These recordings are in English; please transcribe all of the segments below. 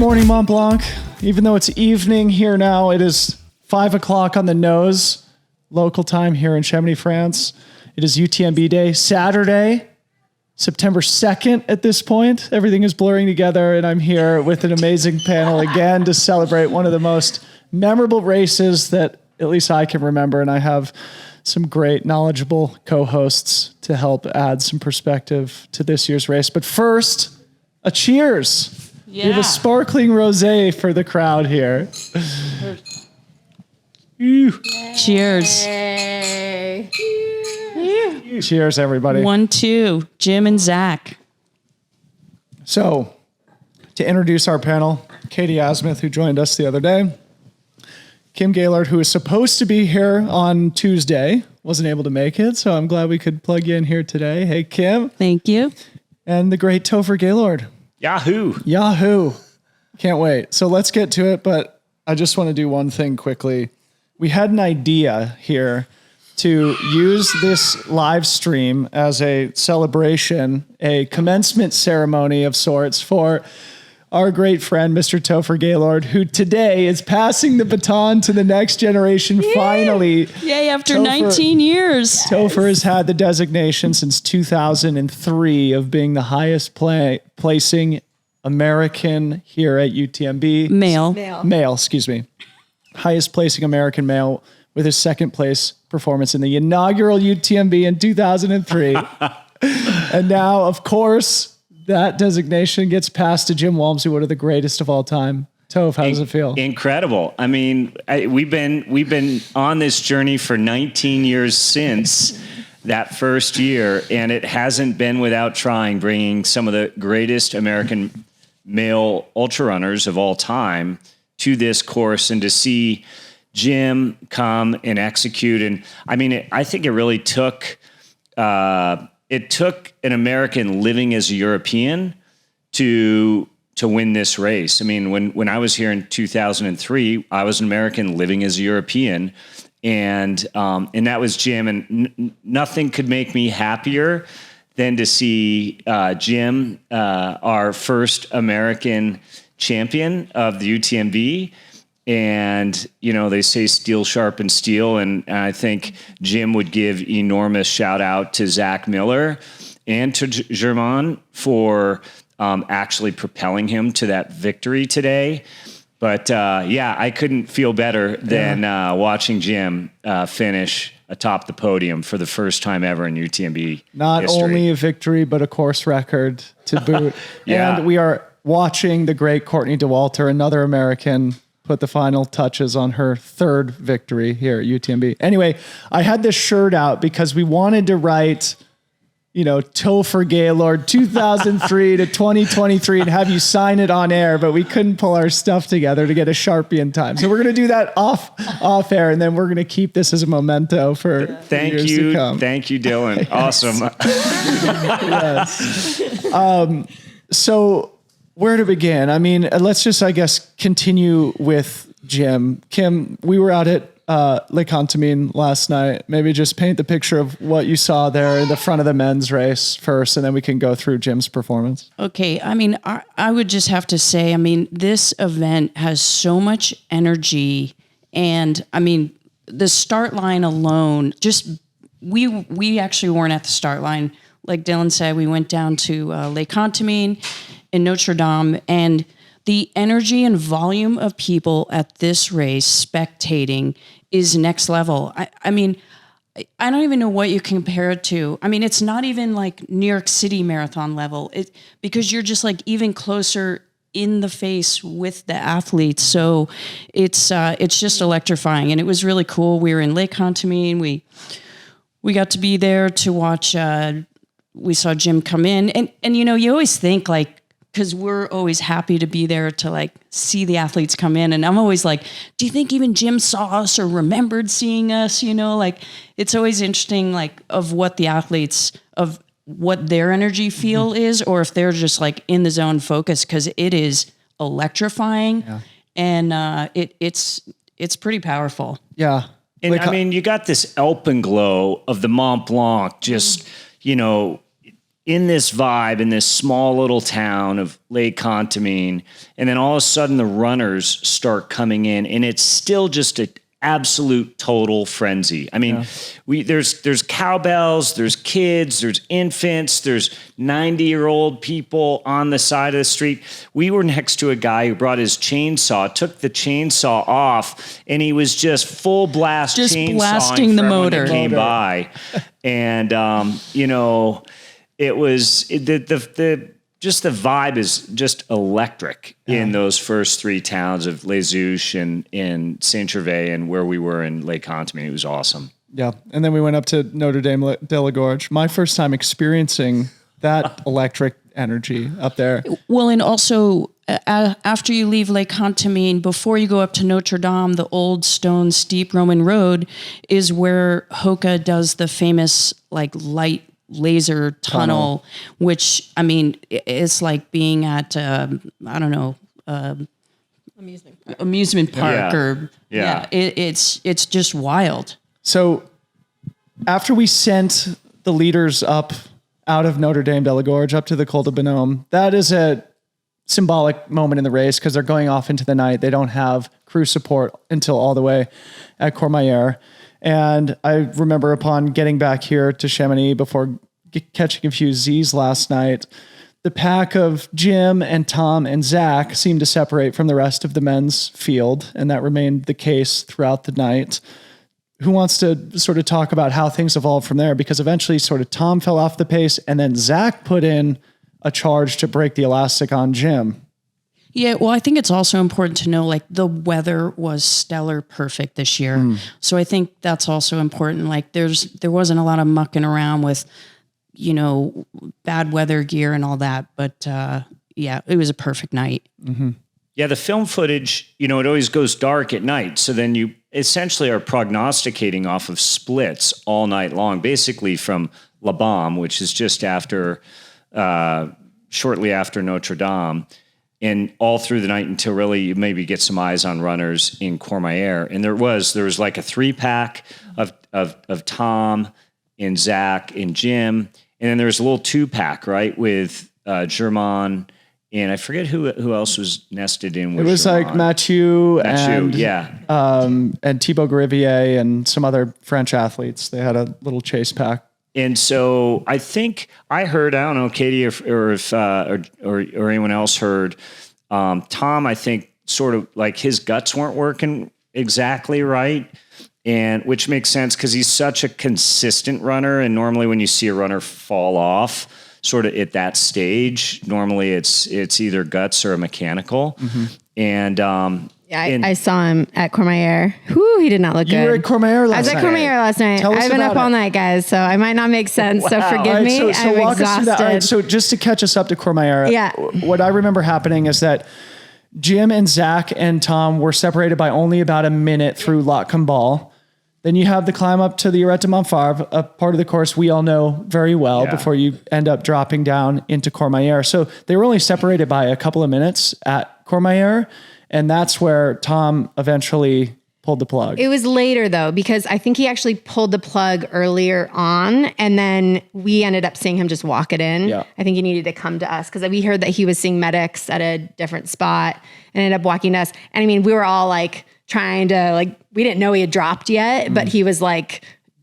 morning, Mont Blanc. Even though it's evening here now, it is 5 o'clock on the nose, local time here in Chamonix, France. It is UTMB day, Saturday, September 2nd at this point. Everything is blurring together, and I'm here with an amazing panel again to celebrate one of the most memorable races that at least I can remember, and I have some great knowledgeable co-hosts to help add some perspective to this year's race. But first, a cheers. Yeah. We have a sparkling rosé for the crowd here. Cheers. Cheers, everybody. 1, 2, Jim and Zach. So, to introduce our panel, Katie Asmuth, who joined us the other day, Kim Gaylord, who was supposed to be here on Tuesday, wasn't able to make it, so I'm glad we could plug you in here today. Hey, Kim. Thank you. And the great Topher Gaylord. Yahoo. Can't wait. So let's get to it, but I just want to do one thing quickly. We had an idea here to use this live stream as a celebration, a commencement ceremony of sorts for our great friend, Mr. Topher Gaylord, who today is passing the baton to the next generation. Yay. Finally. Yay, after 19 years. Topher has had the designation since 2003 of being the highest placing American here at UTMB. Male, excuse me. Highest placing American male with his second place performance in the inaugural UTMB in 2003. And now, of course, that designation gets passed to Jim Walmsley, one of the greatest of all time. Toph, how does it feel? Incredible. I mean, we've been on this journey for 19 years since that first year, and it hasn't been without trying, bringing some of the greatest American male ultra runners of all time to this course, and to see Jim come and execute. And I mean, I think it really took an American living as a European to win this race. I mean, when I was here in 2003, I was an American living as a European, and that was Jim. And nothing could make me happier than to see Jim, our first American champion of the UTMB. And, you know, they say steel sharpens steel. And I think Jim would give enormous shout out to Zach Miller and to Germain for actually propelling him to that victory today. But I couldn't feel better than watching Jim finish atop the podium for the first time ever in UTMB Not history. Only a victory, but a course record to boot. Yeah. And we are watching the great Courtney Dauwalter, another American, put the final touches on her third victory here at UTMB. Anyway, I had this shirt out because we wanted to write, Topher Gaylord 2003 to 2023 and have you sign it on air, but we couldn't pull our stuff together to get a Sharpie in time. So we're going to do that off air, and then we're going to keep this as a memento for years to come. Thank you, Dylan. Awesome. Yes. So where to begin? I mean, let's just, I guess, continue with Jim. Kim, we were out at Lake Contamine last night. Maybe just paint the picture of what you saw there in the front of the men's race first, and then we can go through Jim's performance. Okay. I mean, I would just have to say, I mean, this event has so much energy, and I mean, the start line alone, we actually weren't at the start line. Like Dylan said, we went down to Lake Contamine in Notre Dame, and the energy and volume of people at this race spectating is next level. I mean, I don't even know what you compare it to. I mean, it's not even like New York City marathon level, because you're just like even closer in the face with the athletes. So it's just electrifying, and it was really cool. We were in Lake Contamine. We got to be there to watch. We saw Jim come in, and you always think like, because we're always happy to be there to like see the athletes come in. And I'm always like, do you think even Jim saw us or remembered seeing us? Like it's always interesting, like of what the athletes, of what their energy feel is, or if they're just like in the zone focus, because it is electrifying. Yeah. And it's pretty powerful. Yeah. And I mean, you got this alpenglow of the Mont Blanc, just, in this vibe, in this small little town of Lake Contamine. And then all of a sudden the runners start coming in, and it's still just an absolute total frenzy. I mean, there's cowbells, there's kids, there's infants, there's 90-year-old people on the side of the street. We were next to a guy who brought his chainsaw, took the chainsaw off, and he was just full blast just chainsawing blasting the for everyone motor that came by. And it was just the vibe is just electric in those first three towns of Les Ouches and Saint-Gervais and where we were in Lake Contamine. It was awesome. Yeah. And then we went up to Notre Dame de la Gorge. My first time experiencing that electric energy up there. Well, and also after you leave Lake Contamine, before you go up to Notre Dame, the old stone steep Roman road is where Hoka does the famous light laser tunnel, which, I mean, it's like being at, amusement park it's just wild. So after we sent the leaders up out of Notre Dame de la Gorge up to the Col de Bonhomme, that is a symbolic moment in the race because they're going off into the night. They don't have crew support until all the way at Courmayeur. And I remember upon getting back here to Chamonix before catching a few Z's last night, the pack of Jim and Tom and Zach seemed to separate from the rest of the men's field. And that remained the case throughout the night. Who wants to sort of talk about how things evolved from there? Because eventually sort of Tom fell off the pace and then Zach put in a charge to break the elastic on Jim. Yeah, well, I think it's also important to know, the weather was stellar perfect this year. So I think that's also important. There wasn't a lot of mucking around with, bad weather gear and all that. But it was a perfect night. Mm-hmm. Yeah, the film footage, it always goes dark at night. So then you essentially are prognosticating off of splits all night long, basically from La Baume, which is just after, shortly after Notre Dame, and all through the night until really you maybe get some eyes on runners in Courmayeur. And there was like a 3-pack of Tom and Zach and Jim. And then there was a little 2-pack, right, with Germain, and I forget who else was nested in. It was Germain. like Mathieu and Thibaut Garivier and some other French athletes. They had a little chase pack. And so I think I heard, I don't know, Katie or if anyone else heard, Tom, I think sort of like his guts weren't working exactly right. And which makes sense because he's such a consistent runner. And normally when you see a runner fall off sort of at that stage, normally it's either guts or a mechanical. Mm-hmm. And, I saw him at Courmayeur. Whew, he did not look good. You were at Courmayeur last night. I was at Courmayeur last night. I've been up all night, guys, so I might not make sense. Wow. So forgive me. So I'm walk exhausted. us through that. All right, so just to catch us up to Courmayeur, what I remember happening is that Jim and Zach and Tom were separated by only about a minute through Lac Combal. Then you have the climb up to the Arête de Montfabre, a part of the course we all know very well before you end up dropping down into Courmayeur. So they were only separated by a couple of minutes at Courmayeur. And that's where Tom eventually pulled the plug. It was later though, because I think he actually pulled the plug earlier on, and then we ended up seeing him just walk it in. Yeah. I think he needed to come to us because we heard that he was seeing medics at a different spot and ended up walking to us. And I mean, we were all trying to we didn't know he had dropped yet, but he was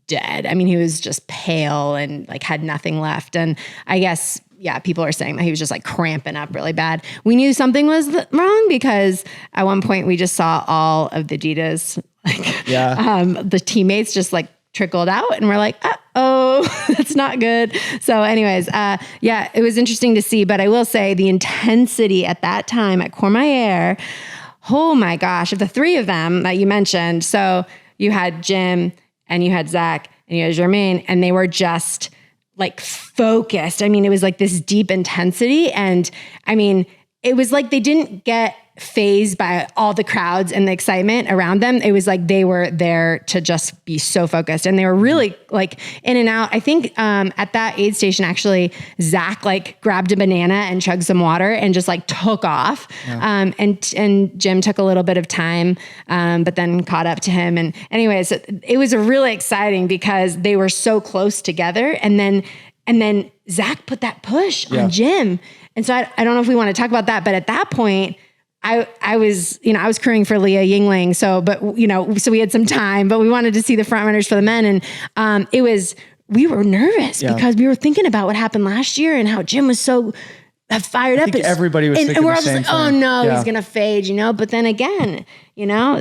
dead. I mean, he was just pale and had nothing left. And I guess, people are saying that he was just cramping up really bad. We knew something was wrong because at one point we just saw all of the Adidas, the teammates just trickled out, and we're like, oh, that's not good. So anyways, it was interesting to see, but I will say the intensity at that time at Courmayeur, oh my gosh, of the three of them that you mentioned. So you had Jim and you had Zach and you had Germain, and they were just focused. I mean, it was this deep intensity. And I mean, it was they didn't get phased by all the crowds and the excitement around them. It was they were there to just be so focused, and they were really in and out. I think at that aid station, actually, Zach grabbed a banana and chugged some water and just took off. Yeah. And Jim took a little bit of time, but then caught up to him. And anyways, it was really exciting because they were so close together. And then And then Zach put that push on Jim. And so I don't know if we want to talk about that, but at that point, I was crewing for Leah Yingling. So we had some time, but we wanted to see the front runners for the men. And we were nervous because we were thinking about what happened last year and how Jim was so fired up. Everybody was thinking we're the all same just like, thing. oh no, he's going to fade, But then again,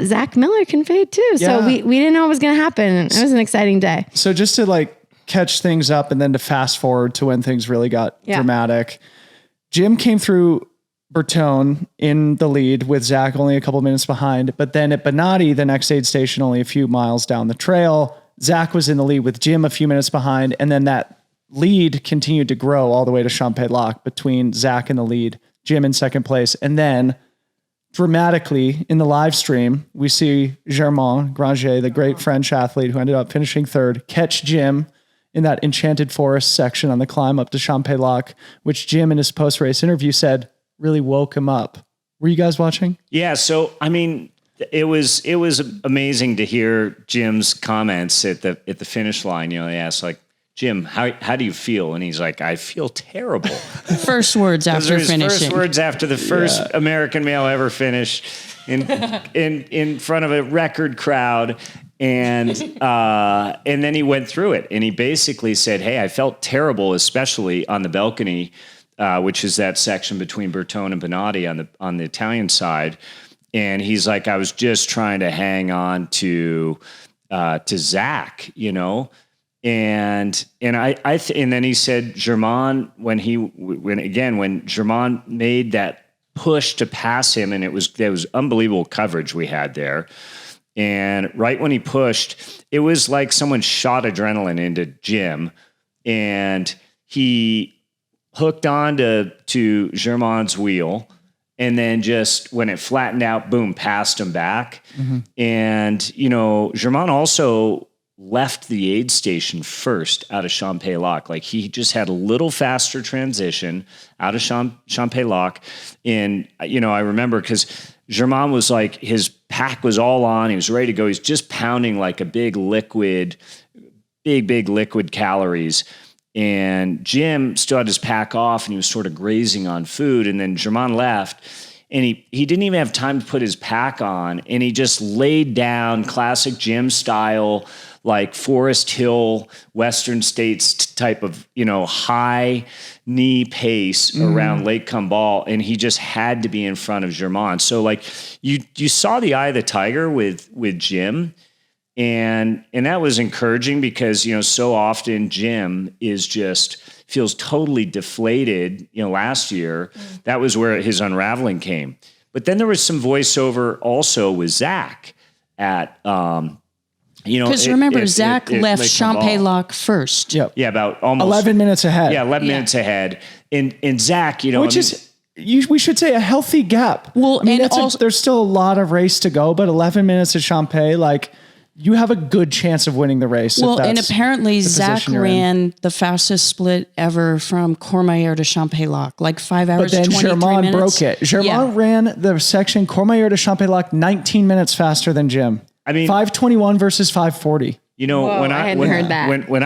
Zach Miller can fade too. So we didn't know what was going to happen. It was an exciting day. So just to catch things up and then to fast forward to when things really got dramatic. Jim came through Bertone in the lead with Zach only a couple minutes behind. But then at Bonatti, the next aid station, only a few miles down the trail, Zach was in the lead with Jim a few minutes behind. And then that lead continued to grow all the way to Champex between Zach in the lead, Jim in second place. And then dramatically in the live stream, we see Germain Granger, the great French athlete who ended up finishing third, catch Jim in that Enchanted Forest section on the climb up to Champex, which Jim in his post-race interview said really woke him up. Were you guys watching? Yeah. So, I mean, it was amazing to hear Jim's comments at the finish line. They asked Jim, how do you feel? And he's like, I feel terrible. First words after finishing. First words after the first American male ever finish in front of a record crowd. And then he went through it and he basically said, hey, I felt terrible, especially on the balcony, which is that section between Bertone and Bonatti on the Italian side. And he's like, I was just trying to hang on to Zach, And then he said, Germain, when Germain made that push to pass him, and there was unbelievable coverage we had there. And right when he pushed, it was like someone shot adrenaline into Jim, and he hooked on to Germain's wheel. And then just when it flattened out, boom, passed him back. Mm-hmm. And, Germain also left the aid station first out of Champex. He just had a little faster transition out of Champex. And, I remember because Germain was his pack was all on. He was ready to go. He's just pounding a big liquid calories. And Jim still had his pack off and he was sort of grazing on food. And then Germain left and he didn't even have time to put his pack on. And he just laid down classic Jim style, Forest Hill, Western States type of, high knee pace around Lake Combal. And he just had to be in front of Germain. So you saw the eye of the tiger with Jim. And that was encouraging because, so often Jim feels totally deflated. Last year, that was where his unraveling came. But then there was some voiceover also with Zach at, because remember, Zach left Champex first. Yep. Yeah, about almost 11 minutes ahead. Yeah, 11 minutes ahead. And Zach, which is, we should say a healthy gap. Well, there's still a lot of race to go, but 11 minutes at Champex, you have a good chance of winning the race. Well, and apparently Zach ran the fastest split ever from Courmayeur to Champex, 5 hours, but then 23 Germain minutes. broke it. Germain ran the section Courmayeur to Champex 19 minutes faster than Jim. I mean, 5:21 versus 5:40. I hadn't heard that. When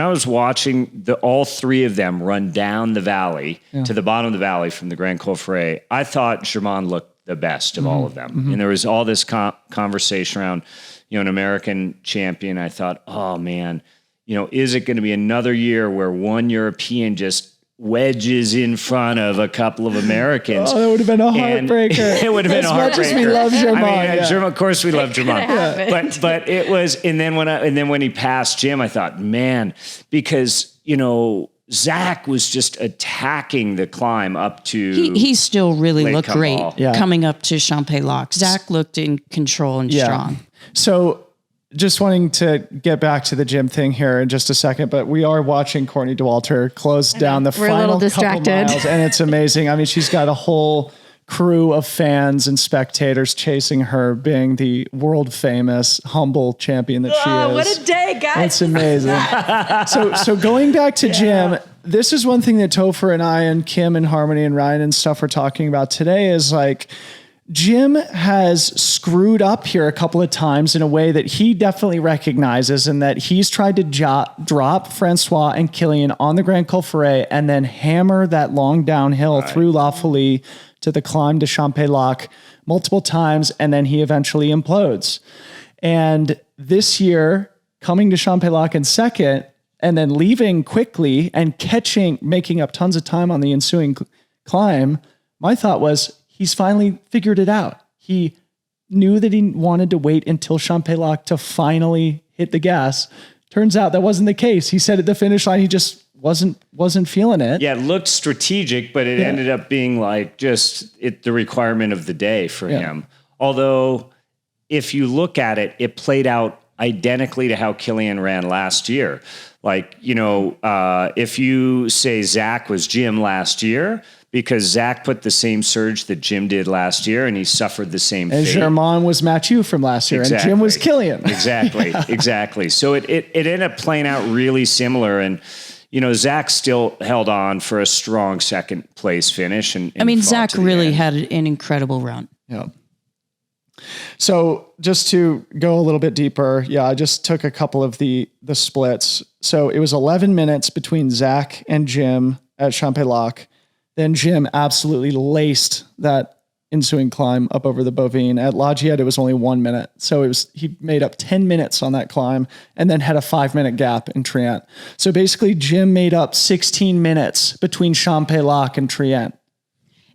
I was watching all three of them run down the valley to the bottom of the valley from the Grand Coffret, I thought Germain looked the best of all of them. Mm-hmm. And there was all this conversation around, an American champion. I thought, oh man, is it going to be another year where one European just wedges in front of a couple of Americans? Oh, that would have been a heartbreaker. It would have been a heartbreaker. As much as we love Germain. Of course we love Germain. But it was, and then when he passed Jim, I thought, man, because, Zach was just attacking the climb up to. He still really Lake looked Combal. great coming up to Champex. Zach looked in control and strong. So just wanting to get back to the Jim thing here in just a second, but we are watching Courtney Dauwalter close down the final couple miles, and it's amazing. I mean, she's got a whole crew of fans and spectators chasing her, being the world famous, humble champion that she is. What a day, guys. It's amazing. So going back to Jim, this is one thing that Topher and I and Kim and Harmony and Ryan and stuff were talking about today is Jim has screwed up here a couple of times in a way that he definitely recognizes, and that he's tried to drop Francois and Kilian on the Grand Col Ferret and then hammer that long downhill through La Folie to the climb to Champex-Lac multiple times, and then he eventually implodes. And this year, coming to Champex-Lac in second, and then leaving quickly and making up tons of time on the ensuing climb, my thought was, he's finally figured it out. He knew that he wanted to wait until Champex-Lac to finally hit the gas. Turns out that wasn't the case. He said at the finish line, he just wasn't feeling it. Yeah, it looked strategic, but it ended up being like just the requirement of the day for him. Although, if you look at it, it played out identically to how Kilian ran last year. Like, if you say Zach was Jim last year, because Zach put the same surge that Jim did last year, and he suffered the same fate. And Germain was Mathieu from last year, and Jim was Kilian. Exactly. So it ended up playing out really similar, and Zach still held on for a strong second place finish. And Zach really had an incredible run. Yeah. So just to go a little bit deeper, I just took a couple of the splits. So it was 11 minutes between Zach and Jim at Champex-Lac. Then Jim absolutely laced that ensuing climb up over the Bovine. At La Giette, it was only 1 minute. So he made up 10 minutes on that climb and then had a 5-minute gap in Trient. So basically Jim made up 16 minutes between Champex-Lac and Trient.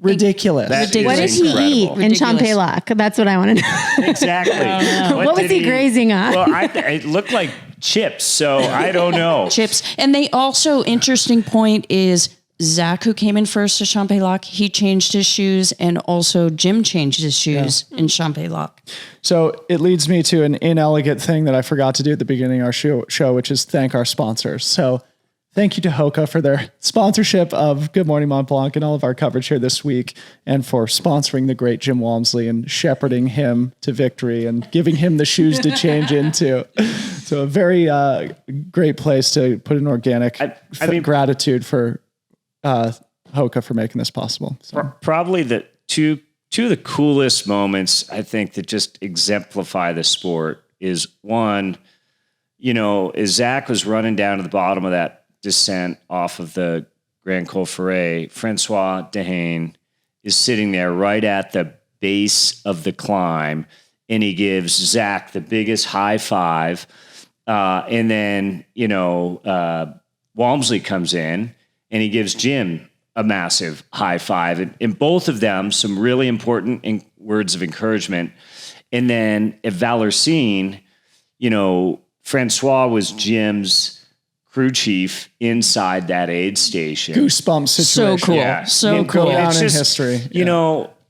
Ridiculous. What did he eat in Champex-Lac? That's what I want to know. Exactly. What was he grazing on? Well, it looked like chips, so I don't know. Chips. And they also, interesting point is, Zach, who came in first to Champex-Lac, he changed his shoes, and also Jim changed his shoes in Champex-Lac. So it leads me to an inelegant thing that I forgot to do at the beginning of our show, which is thank our sponsors. So thank you to Hoka for their sponsorship of Good Morning Mont Blanc and all of our coverage here this week, and for sponsoring the great Jim Walmsley and shepherding him to victory and giving him the shoes to change into. So a very great place to put an organic gratitude for Hoka for making this possible. So. Probably the two of the coolest moments, I think, that just exemplify the sport is one, as Zach was running down to the bottom of that descent off of the Grand Col Ferret, Francois Dehaene is sitting there right at the base of the climb, and he gives Zach the biggest high five. And then, Walmsley comes in, and he gives Jim a massive high five. And both of them, some really important words of encouragement. And then at Vallorcine, Francois was Jim's crew chief inside that aid station. Goosebumps situation. So cool. Yeah. So cool. Go down It's in just, history.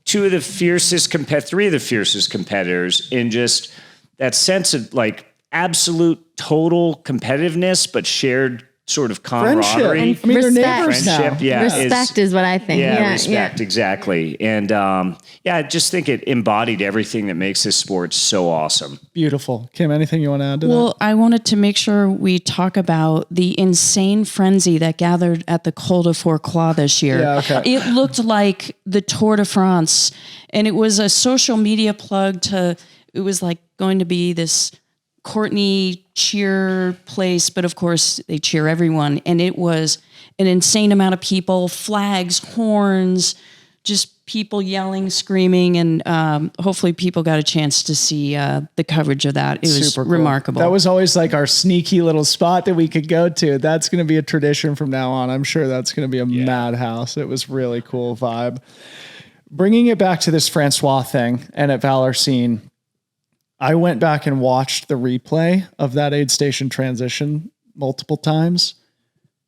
three of the fiercest competitors in just that sense of like absolute total competitivenh, but shared sort of camaraderie. They're neighbors now. Respect is what I think. Respect, exactly. And I just think it embodied everything that makes this sport so awesome. Beautiful. Kim, anything you want to add to that? Well, I wanted to make sure we talk about the insane frenzy that gathered at the Col de Fourcroy this year. Yeah, okay. It looked like the Tour de France, and it was a social media plug it was like going to be this Courtney cheer place, but of course they cheer everyone. And it was an insane amount of people, flags, horns, just people yelling, screaming. And hopefully people got a chance to see the coverage of that. It was super cool. remarkable. That was always like our sneaky little spot that we could go to. That's going to be a tradition from now on. I'm sure that's going to be a madhouse. It was really cool vibe. Bringing it back to this Francois thing and at Vallorcine, I went back and watched the replay of that aid station transition multiple times,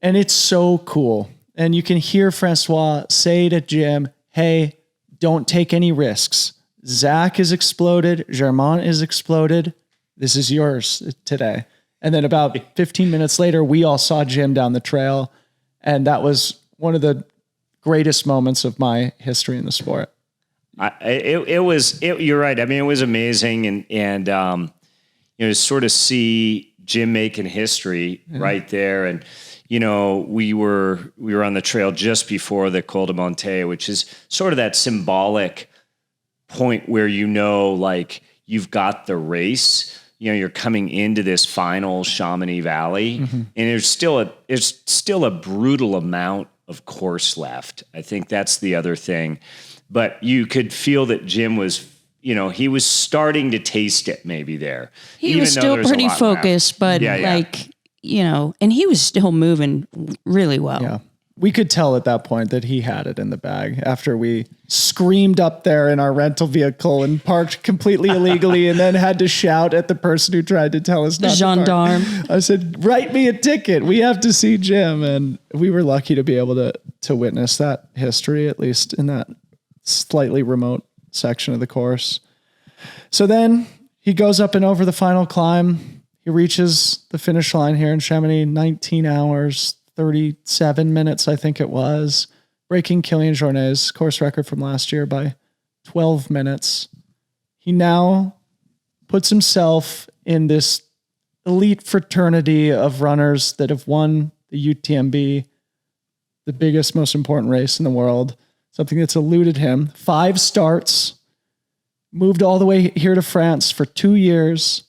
and it's so cool. And you can hear Francois say to Jim, hey, don't take any risks. Zach is exploded. Germain is exploded. This is yours today. And then about 15 minutes later, we all saw Jim down the trail, and that was one of the greatest moments of my history in the sport. You're right. I mean, it was amazing. And sort of see Jim making history right there. And, we were on the trail just before the Col de Monte, which is sort of that symbolic point where, like you've got the race, you're coming into this final Chamonix Valley, and there's still a brutal amount of course left. I think that's the other thing. But you could feel that Jim was, he was starting to taste it maybe there. He was still pretty focused, but and he was still moving really well. Yeah. We could tell at that point that he had it in the bag after we screamed up there in our rental vehicle and parked completely illegally and then had to shout at the person who tried to tell us not to park. Gendarme. I said, write me a ticket. We have to see Jim. And we were lucky to be able to witness that history, at least in that slightly remote section of the course. So then he goes up and over the final climb. He reaches the finish line here in Chamonix, 19 hours, 37 minutes, I think it was, breaking Kilian Jornet's course record from last year by 12 minutes. He now puts himself in this elite fraternity of runners that have won the UTMB, the biggest, most important race in the world, something that's eluded him. 5 starts, moved all the way here to France for 2 years,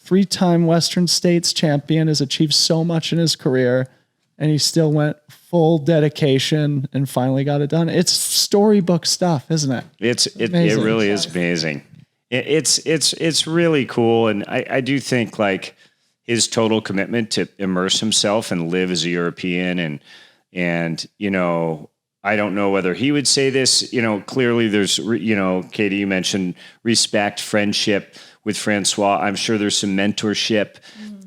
3-time Western States champion, has achieved so much in his career, and he still went full dedication and finally got it done. It's storybook stuff, isn't it? It really is amazing. It's really cool. And I do think like his total commitment to immerse himself and live as a European and I don't know whether he would say this, clearly there's, Katie, you mentioned respect, friendship with Francois. I'm sure there's some mentorship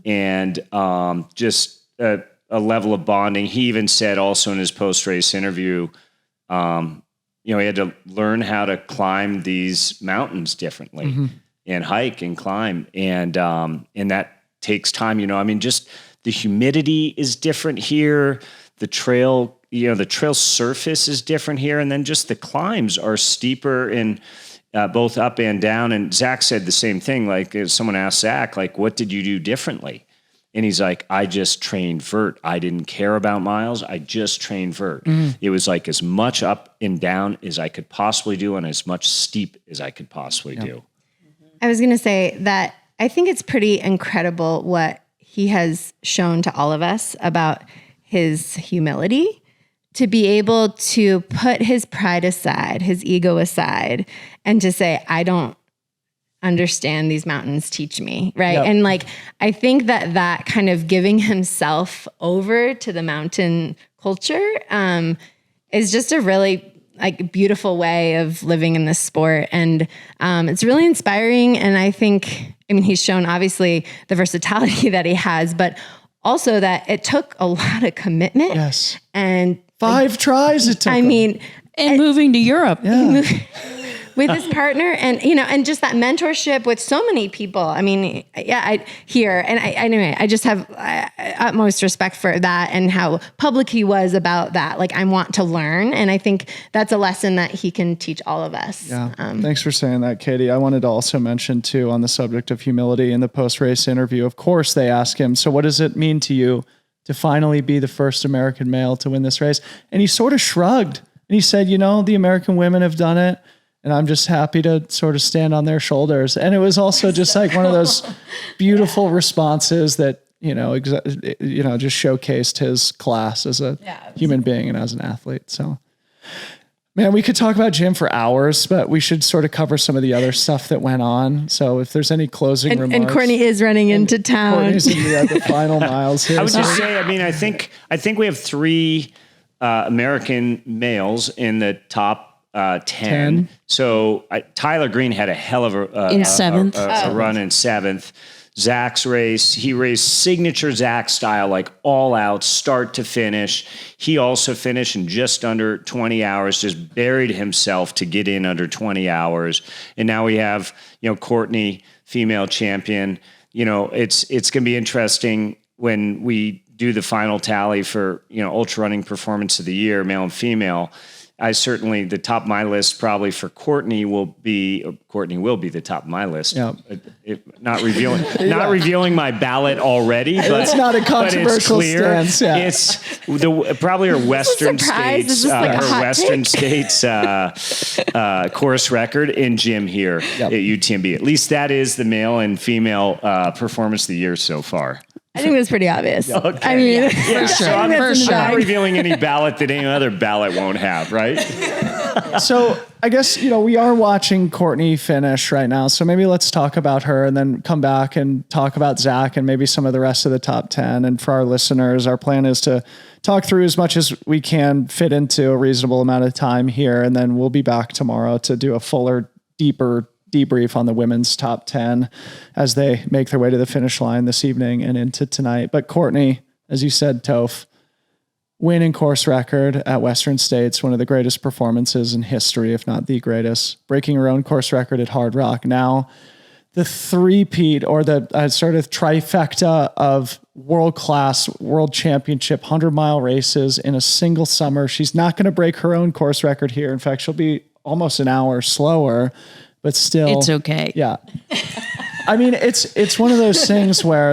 and just a level of bonding. He even said also in his post-race interview, he had to learn how to climb these mountains differently and hike and climb. And that takes time, just the humidity is different here. The trail, the trail surface is different here. And then just the climbs are steeper in both up and down. And Zach said the same thing. Like if someone asked Zach, like, what did you do differently? And he's like, I just trained vert. I didn't care about miles. I just trained vert. It was like as much up and down as I could possibly do and as much steep as I could possibly do. I was going to say that I think it's pretty incredible what he has shown to all of us about his humility, to be able to put his pride aside, his ego aside, and to say, I don't understand these mountains, teach me, right? Yep. And like, I think that kind of giving himself over to the mountain culture is just a really like beautiful way of living in this sport. And it's really inspiring. And I think, he's shown obviously the versatility that he has, but also that it took a lot of commitment. Yes. And 5 tries it took. And moving to Europe. Yeah. With his partner and just that mentorship with so many people. Anyway, I just have utmost respect for that and how public he was about that. Like, I want to learn. And I think that's a lesson that he can teach all of us. Yeah. Thanks for saying that, Katie. I wanted to also mention too, on the subject of humility in the post-race interview, of course they ask him, so what does it mean to you to finally be the first American male to win this race? And he sort of shrugged and he said, the American women have done it. And I'm just happy to sort of stand on their shoulders. And it was also just like one of those beautiful responses that, just showcased his class as a human being and as an athlete. So, man, we could talk about Jim for hours, but we should sort of cover some of the other stuff that went on. So if there's any closing remarks. And Courtney is running into town. Courtney's in the final miles here. I would just say, I think we have 3 American males in the top 10. So Tyler Green had a hell of a run in 7th. Zach's race, he raced signature Zach style, like all out, start to finish. He also finished in just under 20 hours, just buried himself to get in under 20 hours. And now we have, Courtney, female champion. It's going to be interesting when we do the final tally for, ultra running performance of the year, male and female. I certainly, the top of my list probably for Courtney will be the top of my list. Yeah. Not revealing my ballot already, but it's not a controversial stance. Yeah. It's probably her Western States, course record in gym here at UTMB. At least that is the male and female performance of the year so far. I think that's pretty obvious. Okay. I mean, for sure. I'm not revealing any ballot that any other ballot won't have, right? So I guess, we are watching Courtney finish right now. So maybe let's talk about her and then come back and talk about Zach and maybe some of the rest of the top 10. And for our listeners, our plan is to talk through as much as we can fit into a reasonable amount of time here. And then we'll be back tomorrow to do a fuller, deeper debrief on the women's top 10 as they make their way to the finish line this evening and into tonight. But Courtney, as you said, Toph, winning course record at Western States, one of the greatest performances in history, if not the greatest, breaking her own course record at Hard Rock. Now the three-peat or the sort of trifecta of world-class world championship 100-mile races in a single summer. She's not going to break her own course record here. In fact, she'll be almost an hour slower. But still, it's okay. Yeah. I mean, it's one of those things where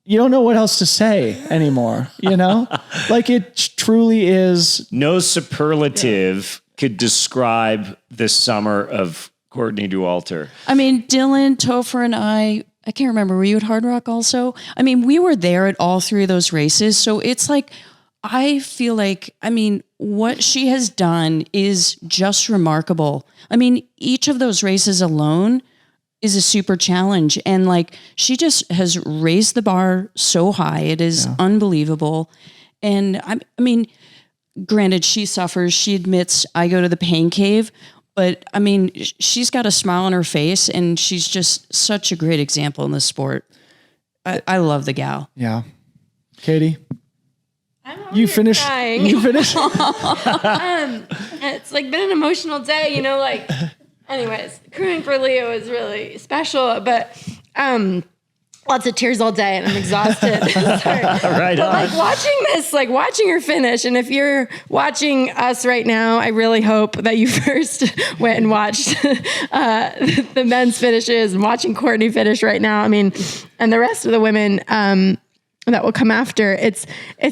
you don't know what else to say anymore, it truly is. No superlative could describe the summer of Courtney Dauwalter. I mean, Dylan, Topher, and I can't remember. Were you at Hard Rock also? I mean, we were there at all three of those races. So it's I feel what she has done is just remarkable. I mean, each of those races alone is a super challenge. And she just has raised the bar so high. It is unbelievable. And I mean, granted, she suffers. She admits I go to the pain cave. But I mean, she's got a smile on her face and she's just such a great example in the sport. I love the gal. Yeah. Katie? You finished. Crying. You finished. It's been an emotional day, anyways, crewing for Leo is really special, but lots of tears all day and I'm exhausted. Right on. Watching her finish. And if you're watching us right now, I really hope that you first went and watched the men's finishes and watching Courtney finish right now. I mean, and the rest of the women, that will come after. It's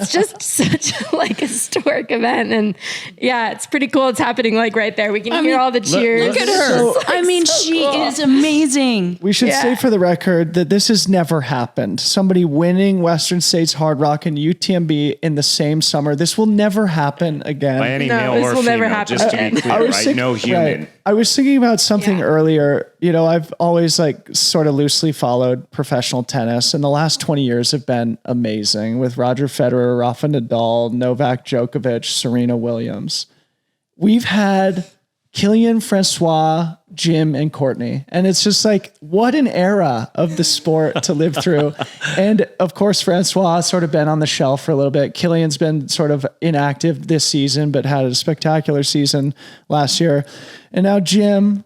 just such a historic event. And yeah, it's pretty cool. It's happening right there. We can hear all the cheers. Look at her. She is amazing. We should say for the record that this has never happened. Somebody winning Western States Hard Rock and UTMB in the same summer. This will never happen again. By any male or female, just to be clear, right? No human. Right. I was thinking about something earlier. I've always sort of loosely followed professional tennis, and the last 20 years have been amazing with Roger Federer, Rafa Nadal, Novak Djokovic, Serena Williams. We've had Kilian, Francois, Jim, and Courtney. And it's just what an era of the sport to live through. And of course, Francois has sort of been on the shelf for a little bit. Kilian's been sort of inactive this season, but had a spectacular season last year. And now Jim,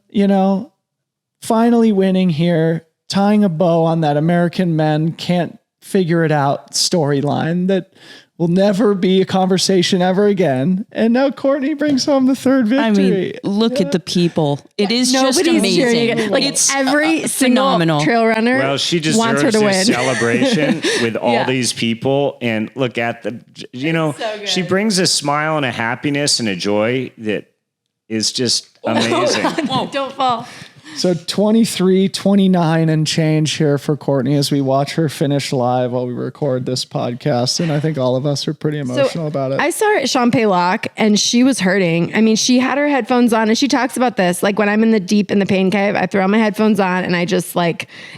finally winning here, tying a bow on that American men can't figure it out storyline that will never be a conversation ever again. And now Courtney brings home the third victory. I mean, look at the people. It is just amazing. It's every single trail runner. Well, she deserves this celebration with all these people. And look at she brings a smile and a happiness and a joy that is just amazing. Don't fall. So 23, 29 and change here for Courtney as we watch her finish live while we record this podcast. And I think all of us are pretty emotional about it. I saw her at Champay Lock and she was hurting. I mean, she had her headphones on and she talks about this. When I'm in the pain cave, I throw my headphones on and I just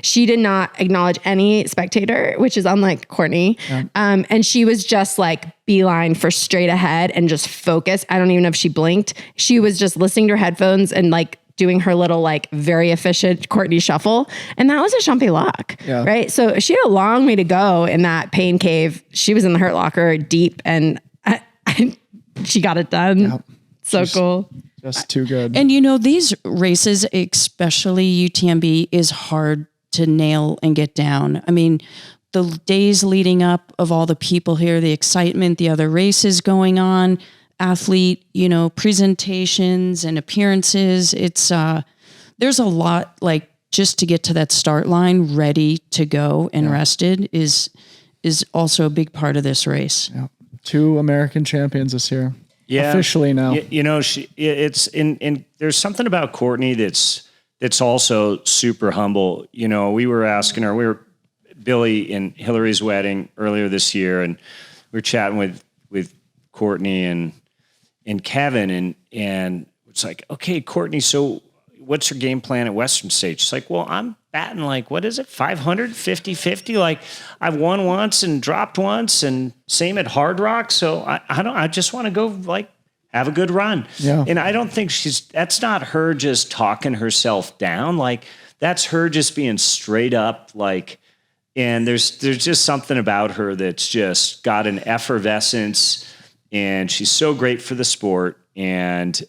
she did not acknowledge any spectator, which is unlike Courtney. Yeah. And she was just beeline for straight ahead and just focus. I don't even know if she blinked. She was just listening to her headphones and doing her little very efficient Courtney shuffle. And that was a Champay Lock, right? So she had a long way to go in that pain cave. She was in the Hurt Locker deep and she got it done. Yep. So cool. Just too good. And these races, especially UTMB, is hard to nail and get down. I mean, the days leading up of all the people here, the excitement, the other races going on, athlete, presentations and appearances. It's, there's a lot, like, just to get to that start line ready to go and rested is also a big part of this race. Yeah. 2 American champions this year. Yeah. Officially now. There's something about Courtney that's also super humble. We were asking her, we were Billy and Hillary's wedding earlier this year, and we were chatting with Courtney and Kevin, and it's like, okay, Courtney, so what's your game plan at Western States? She's like, well, I'm batting like, what is it, 500, 50-50? Like, I've won once and dropped once, and same at Hard Rock. So I just want to go, like, have a good run. Yeah. And I don't think that's not her just talking herself down. Like, that's her just being straight up, like, and there's just something about her that's just got an effervescence, and she's so great for the sport. And,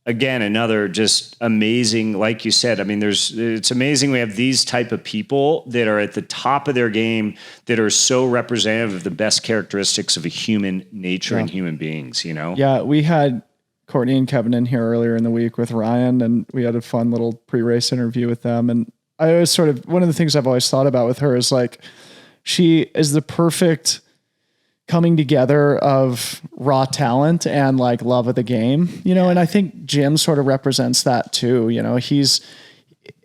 again, another just amazing, like you said, I mean, it's amazing we have these type of people that are at the top of their game that are so representative of the best characteristics of a human nature and human beings, Yeah, we had Courtney and Kevin in here earlier in the week with Ryan, and we had a fun little pre-race interview with them. And I always one of the things I've always thought about with her is, like, she is the perfect coming together of raw talent and, like, love of the game, and I think Jim sort of represents that too.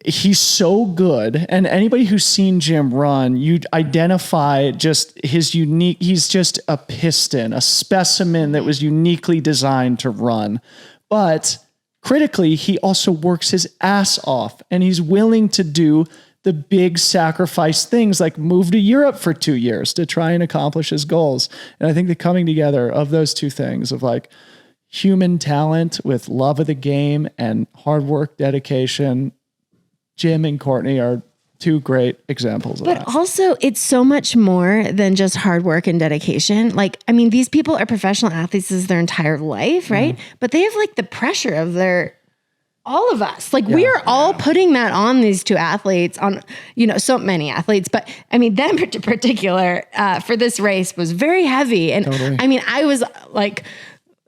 He's so good, and anybody who's seen Jim run, you'd identify just his he's just a piston, a specimen that was uniquely designed to run. But critically, he also works his ass off, and he's willing to do the big sacrifice things, like move to Europe for 2 years to try and accomplish his goals. And I think the coming together of those two things, of, like, human talent with love of the game and hard work, dedication, Jim and Courtney are 2 great examples of that. But also, it's so much more than just hard work and dedication. Like, I mean, these people are professional athletes their entire life, right? But they have, like, the pressure of all of us. Like, we are all putting that on these 2 athletes, on, so many athletes. But I mean, them in particular, for this race was very heavy. And totally. I mean, I was like,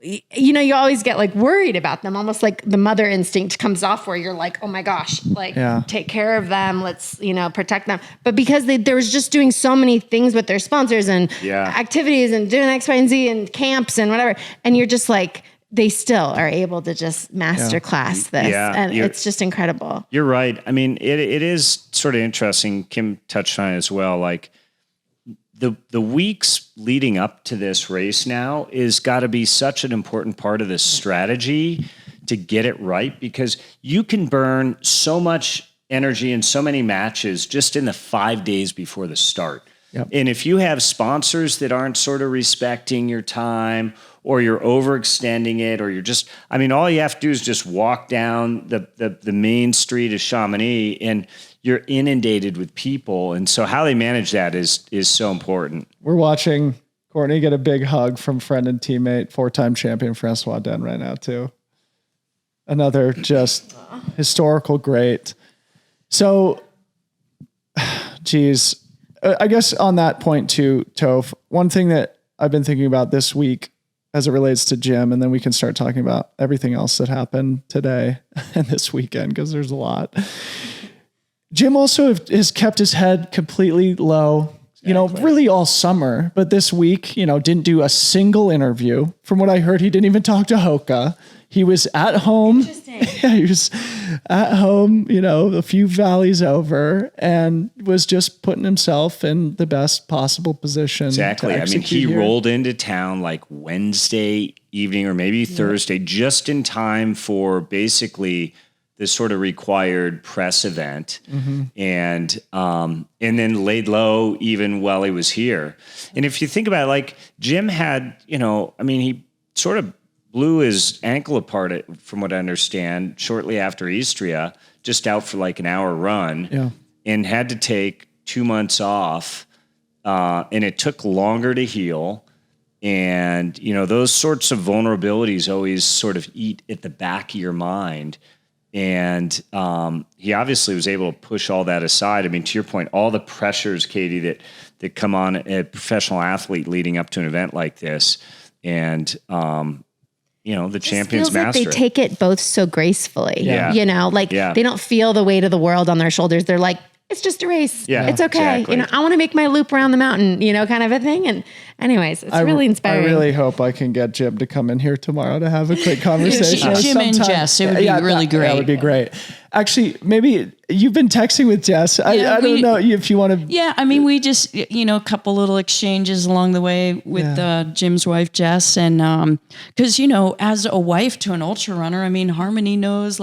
you always get, like, worried about them, almost like the mother instinct comes off where you're like, oh my gosh, like, take care of them. Let's, protect them. But because they was just doing so many things with their sponsors and activities and doing X, Y, and Z and camps and whatever. And you're just like, they still are able to just masterclass this. Yeah, and it's just incredible. You're right. I mean, it is sort of interesting. Kim touched on it as well. Like, the weeks leading up to this race now is got to be such an important part of this strategy to get it right, because you can burn so much energy in so many matches just in the 5 days before the start. Yep. And if you have sponsors that aren't sort of respecting your time, or you're overextending it, or you're just, I mean, all you have to do is just walk down the main street of Chamonix and you're inundated with people. And so how they manage that is so important. We're watching Courtney get a big hug from friend and teammate, 4-time champion Francois Den right now too. Another just historical great. So, geez, I guess on that point too, Toph, one thing that I've been thinking about this week as it relates to Jim, and then we can start talking about everything else that happened today and this weekend, because there's a lot. Jim also has kept his head completely low, really all summer, but this week, didn't do a single interview. From what I heard, he didn't even talk to Hoka. He was at home. Interesting. Yeah, he was at home, a few valleys over, and was just putting himself in the best possible position. Exactly. I mean, he rolled into town like Wednesday evening or maybe Thursday, just in time for basically this sort of required press event, and then laid low even while he was here. And if you think about it, like, Jim had, he sort of blew his ankle apart, from what I understand, shortly after Istria, just out for like an hour run, and had to take 2 months off, and it took longer to heal. And, those sorts of vulnerabilities always sort of eat at the back of your mind. And he obviously was able to push all that aside. I mean, to your point, all the pressures, Katie, that come on a professional athlete leading up to an event like this, and the champions feels like master they take it both so gracefully. Yeah. They don't feel the weight of the world on their shoulders. They're like, it's just a race. Yeah, it's okay. exactly. I want to make my loop around the mountain, kind of a thing. And anyways, it's really inspiring. I really hope I can get Jim to come in here tomorrow to have a quick conversation. Jim and Jess, it would be really great. That would be great. Actually, maybe you've been texting with Jess. I don't know if you want to. Yeah, I mean, we just, a couple little exchanges along the way with Jim's wife, Jess. And because, as a wife to an ultra runner, I mean, Harmony knows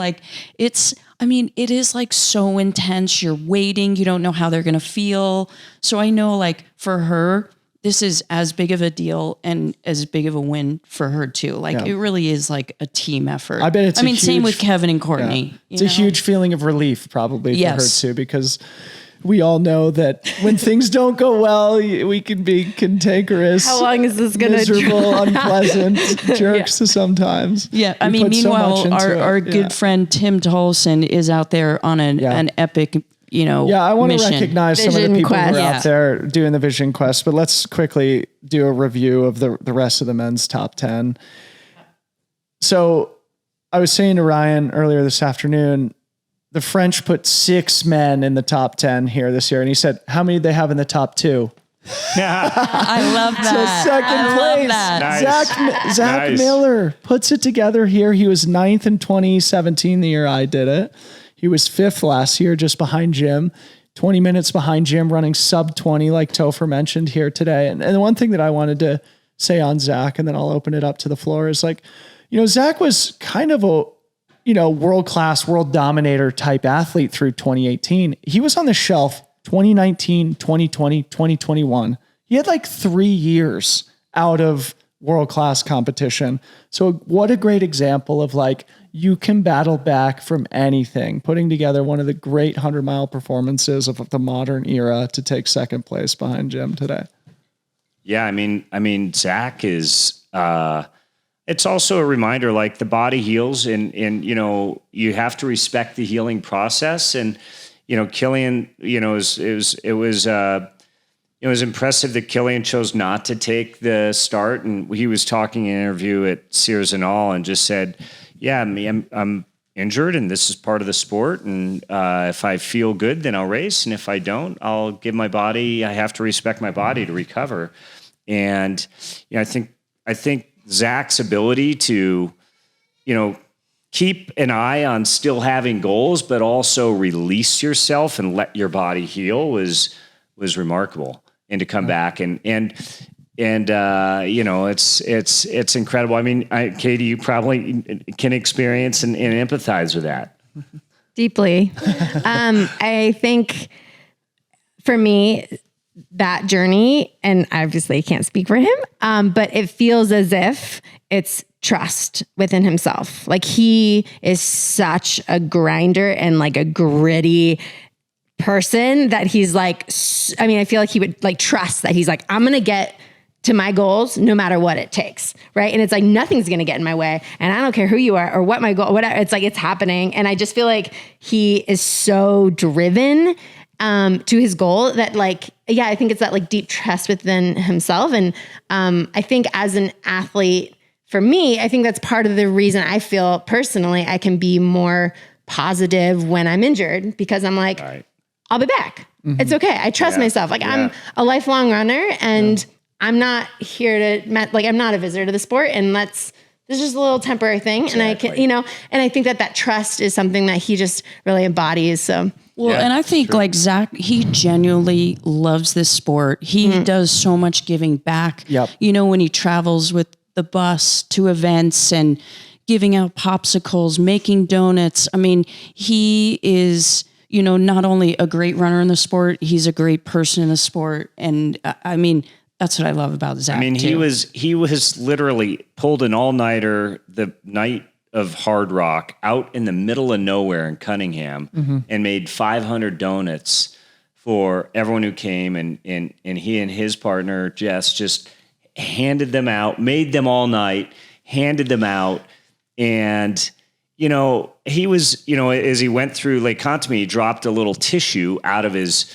it is like so intense. You're waiting. You don't know how they're going to feel. So I know like for her, this is as big of a deal and as big of a win for her too. Like it really is like a team effort. I bet it's same with Kevin and Courtney. Yeah. It's a huge feeling of relief probably for her too, because we all know that when things don't go well, we can be cantankerous. How long is this going to miserable, unpleasant jerks sometimes. Yeah. I mean, meanwhile, our good friend Tim Tolson is out there on an epic, I want to recognize some of the people Quest. who are out there doing the Vision Quest, but let's quickly do a review of the rest of the men's top 10. So I was saying to Ryan earlier this afternoon, the French put 6 men in the top 10 here this year. And he said, how many did they have in the top 2? I love that. So second place, Nice. Zach Nice. Miller puts it together here. He was 9th in 2017, the year I did it. He was 5th last year, just behind Jim, 20 minutes behind Jim, running sub 20, like Topher mentioned here today. And the one thing that I wanted to say on Zach, and then I'll open it up to the floor, is like, Zach was kind of a, world-class, world dominator type athlete through 2018. He was on the shelf 2019, 2020, 2021. He had like 3 years out of world-class competition. So what a great example of like, you can battle back from anything, putting together one of the great 100-mile performances of the modern era to take second place behind Jim today. Yeah, I mean, Zach is. It's also a reminder, like the body heals, and you have to respect the healing process. And Killian, it was impressive that Killian chose not to take the start, and he was talking in an interview at Sears and All, and just said, "Yeah, I'm injured, and this is part of the sport. And if I feel good, then I'll race, and if I don't, I'll give my body. I have to respect my body to recover." And I think Zach's ability to, keep an eye on still having goals, but also release yourself and let your body heal was remarkable. And to come back and it's incredible. I mean, Katie, you probably can experience and empathize with that. Deeply. I think for me, that journey, and obviously I can't speak for him, but it feels as if it's trust within himself. Like he is such a grinder and like a gritty person that he's like, I feel like he would like trust that he's like, I'm going to get to my goals no matter what it takes. Right. And it's like, nothing's going to get in my way. And I don't care who you are or what my goal, whatever. It's like, it's happening. And I just feel like he is so driven to his goal that like, I think it's that like deep trust within himself. And I think as an athlete, for me, I think that's part of the reason I feel personally I can be more positive when I'm injured, because I'm like, I'll be back. Mm-hmm. It's okay. I trust myself. Like I'm a lifelong runner, and I'm not here to, like, I'm not a visitor to the sport, and this is just a little temporary thing. Exactly. And I can, and I think that trust is something that he just really embodies. So. Well, and I think like Zach, he genuinely loves this sport. He does so much giving back. Yep. When he travels with the bus to events and giving out popsicles, making donuts. I mean, he is, not only a great runner in the sport, he's a great person in the sport. And that's what I love about Zach. He was literally pulled an all-nighter the night of Hard Rock out in the middle of nowhere in Cunningham and made 500 donuts for everyone who came. And he and his partner, Jess, just handed them out, made them all night, handed them out. And, he was, as he went through Lake Contamine, he dropped a little tissue out of his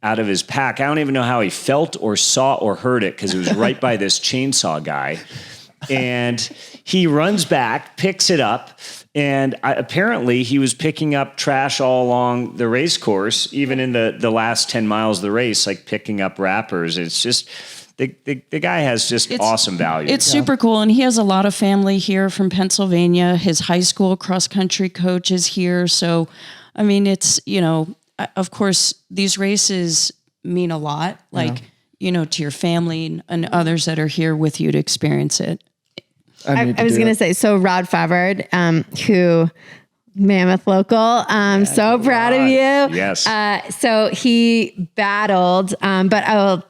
pack. I don't even know how he felt or saw or heard it, because it was right by this chainsaw guy. And he runs back, picks it up, and apparently he was picking up trash all along the race course, even in the last 10 miles of the race, like picking up wrappers. It's just, the guy has just awesome value. It's super cool. And he has a lot of family here from Pennsylvania. His high school cross-country coach is here. So, I mean, it's, of course, these races mean a lot, like, to your family and others that are here with you to experience it. I was going to say, so Rod Favard, who Mammoth local, so proud of you. Yes. So he battled, but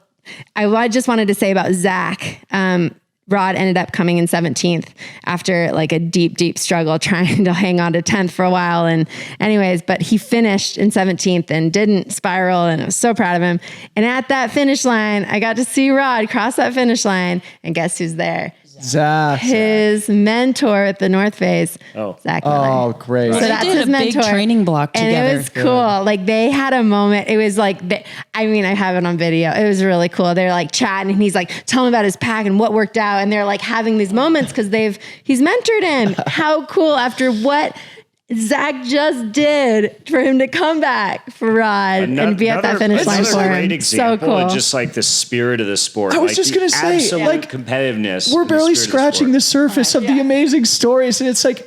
I just wanted to say about Zach. Rod ended up coming in 17th after like a deep struggle trying to hang on to 10th for a while. And anyways, but he finished in 17th and didn't spiral. And I was so proud of him. And at that finish line, I got to see Rod cross that finish line, and guess who's there? Zach. His mentor at the North Face, Zach Miller. Oh, great. So that's his mentor. Big training block together. And it was cool. Like they had a moment. It was like, I have it on video. It was really cool. They're like chatting and he's like telling about his pack and what worked out. And they're like having these moments because he's mentored him. How cool after what Zach just did for him to come back for Rod and be at that finish line for him. Great example so cool. of just like the spirit of the sport. I was just going to say, absolute competitiveness. We're barely scratching the surface of the amazing stories. And it's like,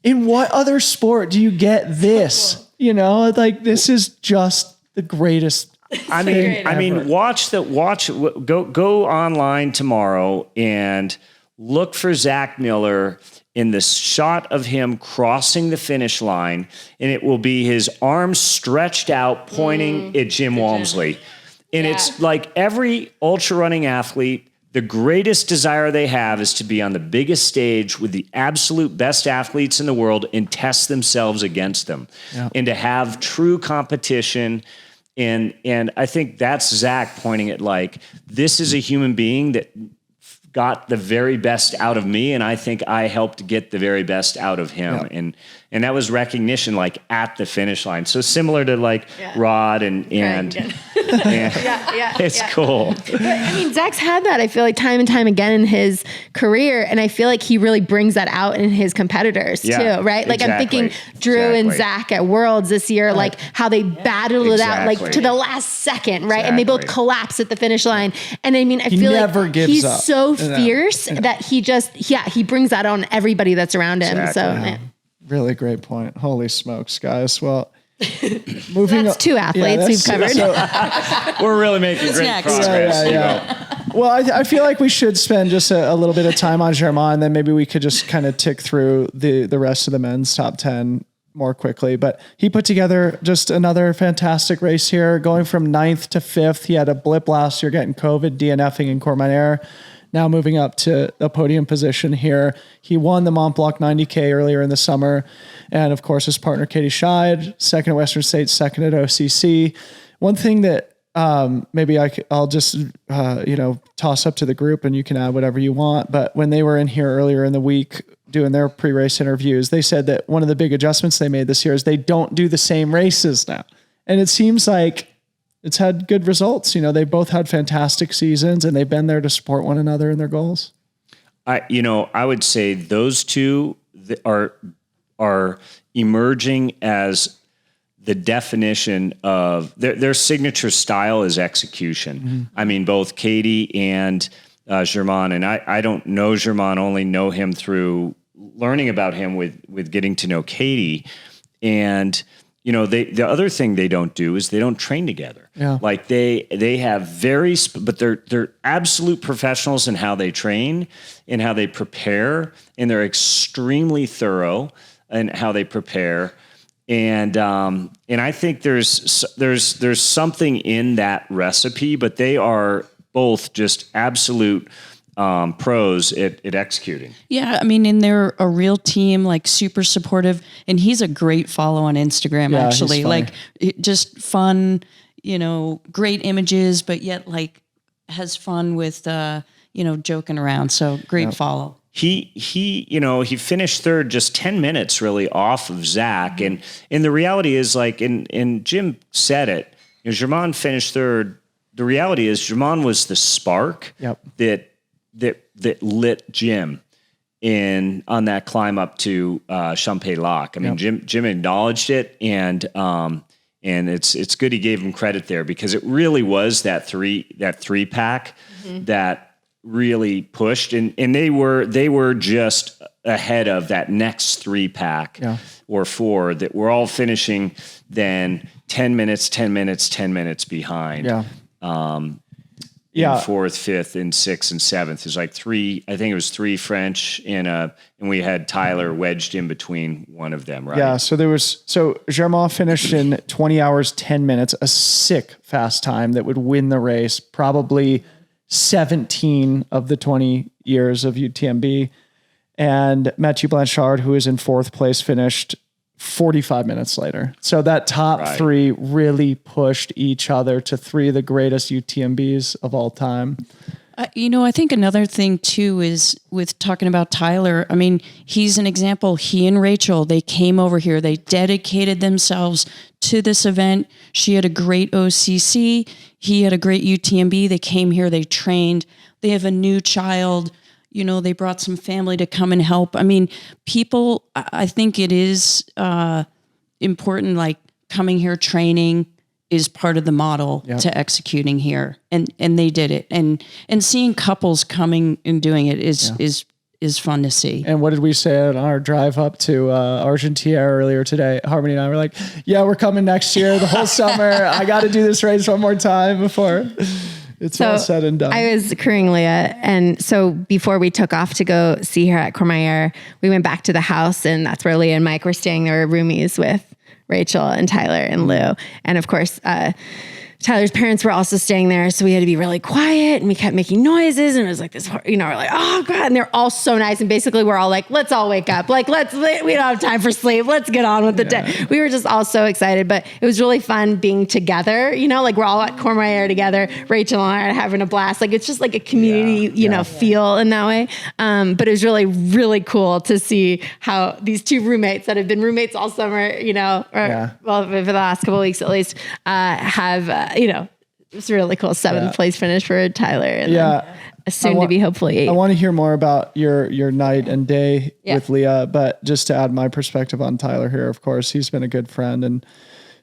in what other sport do you get this? Like this is just the greatest. I mean, go online tomorrow and look for Zach Miller in the shot of him crossing the finish line, and it will be his arms stretched out pointing at Jim Walmsley. And it's like every ultra running athlete, the greatest desire they have is to be on the biggest stage with the absolute best athletes in the world and test themselves against them and to have true competition. And I think that's Zach pointing at like, this is a human being that got the very best out of me, and I think I helped get the very best out of him. And that was recognition like at the finish line. So similar to like Rod and it's cool. But, I mean, Zach's had that, I feel like, time and time again in his career. And I feel like he really brings that out in his competitors too, right? Like I'm thinking Drew and Zach at Worlds this year, like how they battled it out like to the last second, right? And they both collapse at the finish line. And I mean, I feel like he's so fierce that he brings that on everybody that's around him. So really great point. Holy smokes, guys. Well, that's two athletes we've covered. We're really making great progress. Well, I feel like we should spend just a little bit of time on Germain, then maybe we could just kind of tick through the rest of the men's top 10 more quickly. But he put together just another fantastic race here, going from 9th to 5th. He had a blip last year getting COVID, DNFing in Courmayeur. Now moving up to a podium position here. He won the Mont Blanc 90K earlier in the summer. And of course, his partner, Katie Scheid, second at Western States, second at OCC. One thing that maybe I'll just, toss up to the group and you can add whatever you want. But when they were in here earlier in the week doing their pre-race interviews, they said that one of the big adjustments they made this year is they don't do the same races now. And it seems like it's had good results. They both had fantastic seasons and they've been there to support one another in their goals. I would say those two are emerging as the definition of their signature style is execution. Mm-hmm. I mean, both Katie and Germain, and I don't know Germain, only know him through learning about him with getting to know Katie. And the other thing they don't do is they don't train together. Yeah. Like they have but they're absolute professionals in how they train and how they prepare, and they're extremely thorough in how they prepare. And I think there's something in that recipe, but they are both just absolute pros at executing. Yeah, I mean, and they're a real team, like super supportive. And he's a great follow on Instagram, actually. Like just fun, great images, but yet like has fun with, joking around. So great follow. He finished third, just 10 minutes really off of Zach. And the reality is like, and Jim said it, Germain finished third. The reality is Germain was the spark that lit Jim. on that climb up to Champay Lac. I mean, Jim acknowledged it, and it's good he gave him credit there, because it really was that three pack that really pushed, and they were just ahead of that next 3 pack or 4 that were all finishing then 10 minutes behind. In 4th, 5th, and 6th and 7th. There's like 3. I think it was 3 French and we had Tyler wedged in between one of them, right? Yeah. So Germain finished in 20 hours, 10 minutes, a sick fast time that would win the race, probably 17 of the 20 years of UTMB. And Mathieu Blanchard, who is in 4th place, finished 45 minutes later. So that top 3 really pushed each other to 3 of the greatest UTMBs of all time. I think another thing too is with talking about Tyler. I mean, he's an example. He and Rachel, they came over here. They dedicated themselves to this event. She had a great OCC. He had a great UTMB. They came here. They trained. They have a new child. They brought some family to come and help. I mean, people, I think it is important, like coming here, training is part of the model to executing here. And they did it. And seeing couples coming and doing it is fun to see. And what did we say on our drive up to Argentina earlier today? Harmony and I were like, yeah, we're coming next year, the whole summer. I got to do this race one more time before it's all said and done. I was crewing Leah. And so before we took off to go see her at Courmayeur, we went back to the house, and that's where Leah and Mike were staying. They were roomies with Rachel and Tyler and Lou. And of course, Tyler's parents were also staying there, so we had to be really quiet, and we kept making noises, and it was like this, we're like, oh God, and they're all so nice, and basically we're all like, let's all wake up, like we don't have time for sleep, let's get on with the day. We were just all so excited, but it was really fun being together, like we're all at Courmayeur together, Rachel and I are having a blast, like it's just like a community, feel in that way, but it was really, really cool to see how these 2 roommates that have been roommates all summer, well, for the last couple of weeks at least, have it's really cool. 7th place finish for Tyler. And soon to be hopefully 8th. I want to hear more about your night and day with Leah, but just to add my perspective on Tyler here, of course, he's been a good friend and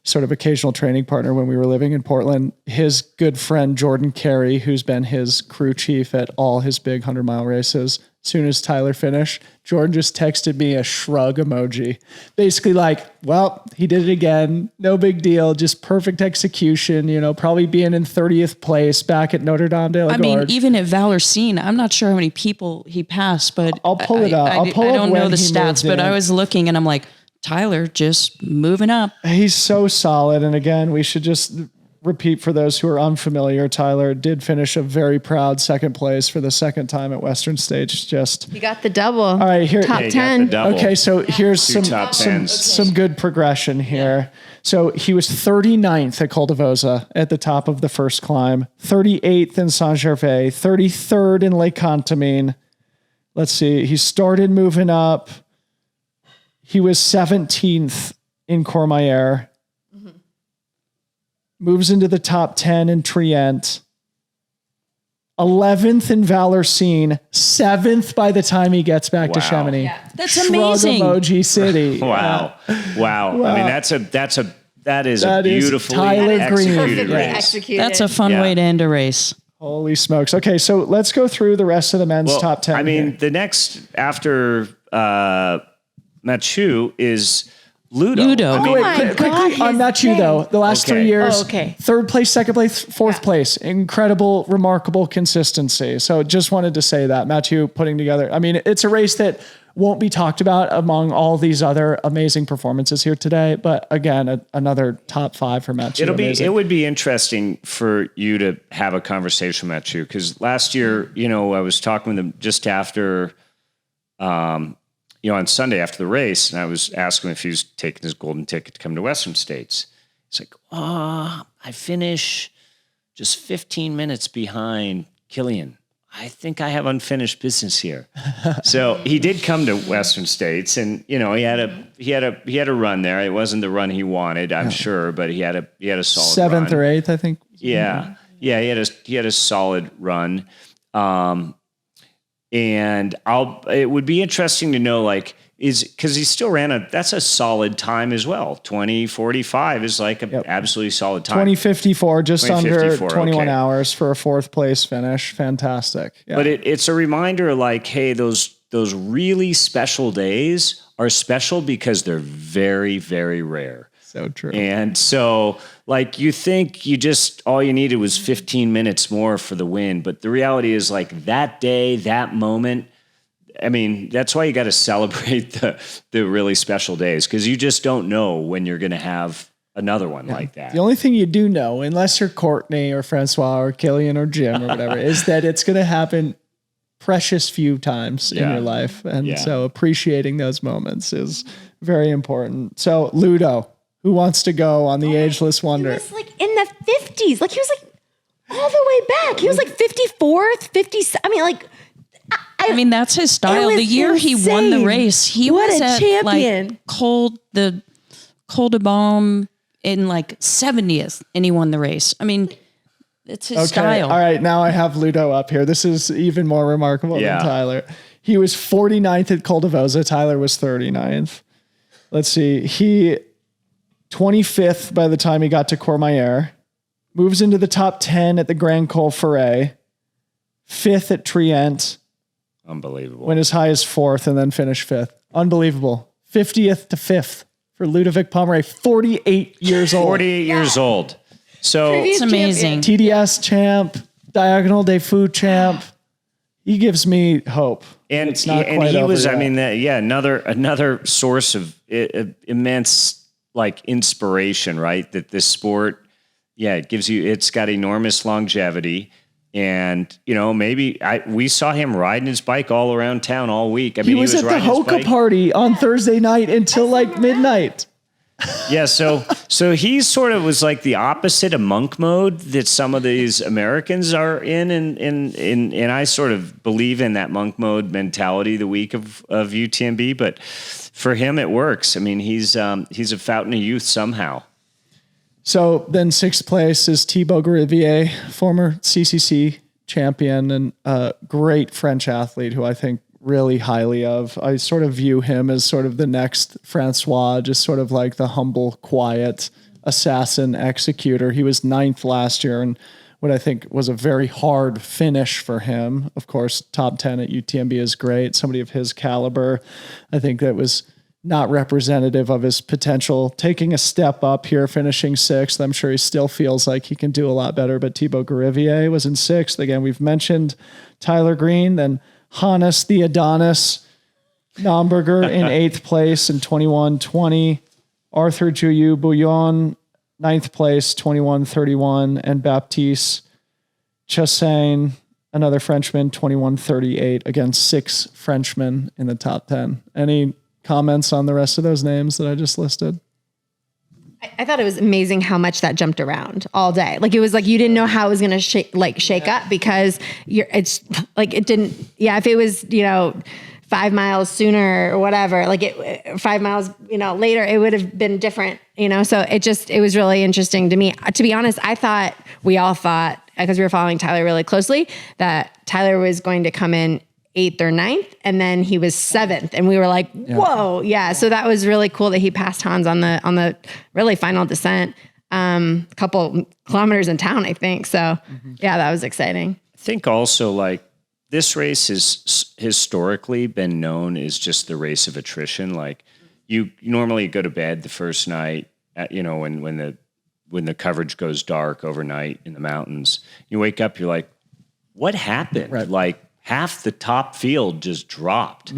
sort of occasional training partner when we were living in Portland. His good friend, Jordan Carey, who's been his crew chief at all his big 100-mile races. As soon as Tyler finished, Jordan just texted me a shrug emoji. Basically like, well, he did it again. No big deal. Just perfect execution, probably being in 30th place back at Notre Dame de la Gorge. I mean, even at Valourcine, I'm not sure how many people he passed, but I'll pull it up. I don't know the stats, but I was looking and I'm like, Tyler just moving up. He's so solid. And again, we should just repeat for those who are unfamiliar. Tyler did finish a very proud 2nd place for the 2nd time at Western States. You got the double. All right, here. Top 10. Okay, so here's some good progression here. Yeah. So he was 39th at Col de Vosa at the top of the first climb, 38th in Saint-Gervais, 33rd in Les Contamines. Let's see. He started moving up. He was 17th in Courmayeur. Moves into the top 10 in Trient, 11th in Valourcine, 7th by the time he gets back to Chamonix. Yeah. That's amazing. Shrug emoji city. Wow. I mean, that is a beautifully Tyler Green. executed race. That's a fun way to end a race. Holy smokes. Okay, so let's go through the rest of the men's top 10. I mean, the next after Mathieu is Ludo. I mean, quickly on Mathieu though, the last 3 years, 3rd place, 2nd place, 4th place, incredible, remarkable consistency. So just wanted to say that Mathieu putting together, I mean, it's a race that won't be talked about among all these other amazing performances here today. But again, another top 5 for Mathieu. It would be interesting for you to have a conversation with Mathieu, because last year, I was talking with him just after, on Sunday after the race, and I was asking him if he was taking his golden ticket to come to Western States. He's like, I finish just 15 minutes behind Killian. I think I have unfinished business here. So he did come to Western States, and he had a run there. It wasn't the run he wanted, I'm sure, but he had a solid 7th run. or 8th, I think. Yeah, he had a solid run. And it would be interesting to know, like, because he still ran that's a solid time as well. 20:45 is like an absolutely solid time. 20:54, just under 21 hours for a 4th place finish. Fantastic. Yeah. But it's a reminder, like, hey, those really special days are special because they're very, very rare. So true. And so, like, you think all you needed was 15 minutes more for the win. But the reality is, like, that day, that moment, I mean, that's why you got to celebrate the really special days, because you just don't know when you're going to have another one like that. The only thing you do know, unless you're Courtney or Francois or Killian or Jim or whatever, is that it's going to happen precious few times in your life. And so appreciating those moments is very important. So Ludo, who wants to go on the Ageless Wonder? He was like in the 50s. Like he was like all the way back. He was like 54th, 50. I mean, like, I mean, that's his style. The year he won the race, he was at champion. Like Col de Baume in like 70th, and he won the race. I mean, it's his style. All right, now I have Ludo up here. This is even more remarkable than Tyler. He was 49th at Col de Vosa. Tyler was 39th. Let's see. He 25th by the time he got to Courmayeur. Moves into the top 10 at the Grand Col Ferret. 5th at Trient. Unbelievable. Went as high as 4th and then finished 5th. Unbelievable. 50th to 5th for Ludovic Pomeray, 48 years old. 48 years old. So it's amazing. TDS champ, Diagonal des Fous champ. He gives me hope. And it's not and quite he over was, yet. I mean, another source of immense like inspiration, right? That this sport, it's got enormous longevity. And, you know, we saw him riding his bike all around town all week. I mean, he was at the Hoka party on Thursday night until like midnight. Yeah. So he sort of was like the opposite of monk mode that some of these Americans are in. And I sort of believe in that monk mode mentality the week of UTMB, but for him, it works. I mean, he's a fountain of youth somehow. So then 6th place is Thibaut Garivier, former CCC champion and a great French athlete who I think really highly of. I sort of view him as sort of the next Francois, just sort of like the humble, quiet assassin executor. He was 9th last year and what I think was a very hard finish for him. Of course, top 10 at UTMB is great. Somebody of his caliber, I think that was not representative of his potential. Taking a step up here, finishing 6th. I'm sure he still feels like he can do a lot better, but Thibaut Garivier was in 6th. Again, we've mentioned Tyler Green, then Hannes the Adonis Naumburger in 8th place in 21:20. Arthur Jouyou Bouillon, 9th place, 21:31. And Baptiste Chassagne, another Frenchman, 21:38. Again, 6 Frenchmen in the top 10. Any comments on the rest of those names that I just listed? I thought it was amazing how much that jumped around all day. Like it was like you didn't know how it was going to shake up because it's like it didn't. Yeah, if it was 5 miles sooner or whatever, 5 miles later, it would have been different. So it was really interesting to me. To be honest, we all thought because we were following Tyler really closely that Tyler was going to come in 8th or 9th, and then he was 7th, and we were like, whoa. Yeah. So that was really cool that he passed Hans on the really final descent, a couple kilometers in town, I think. So yeah, that was exciting. I think also like this race has historically been known as just the race of attrition. Like you normally go to bed the first night, when the coverage goes dark overnight in the mountains, you wake up, you're like, what happened? Right. Like, half the top field just dropped.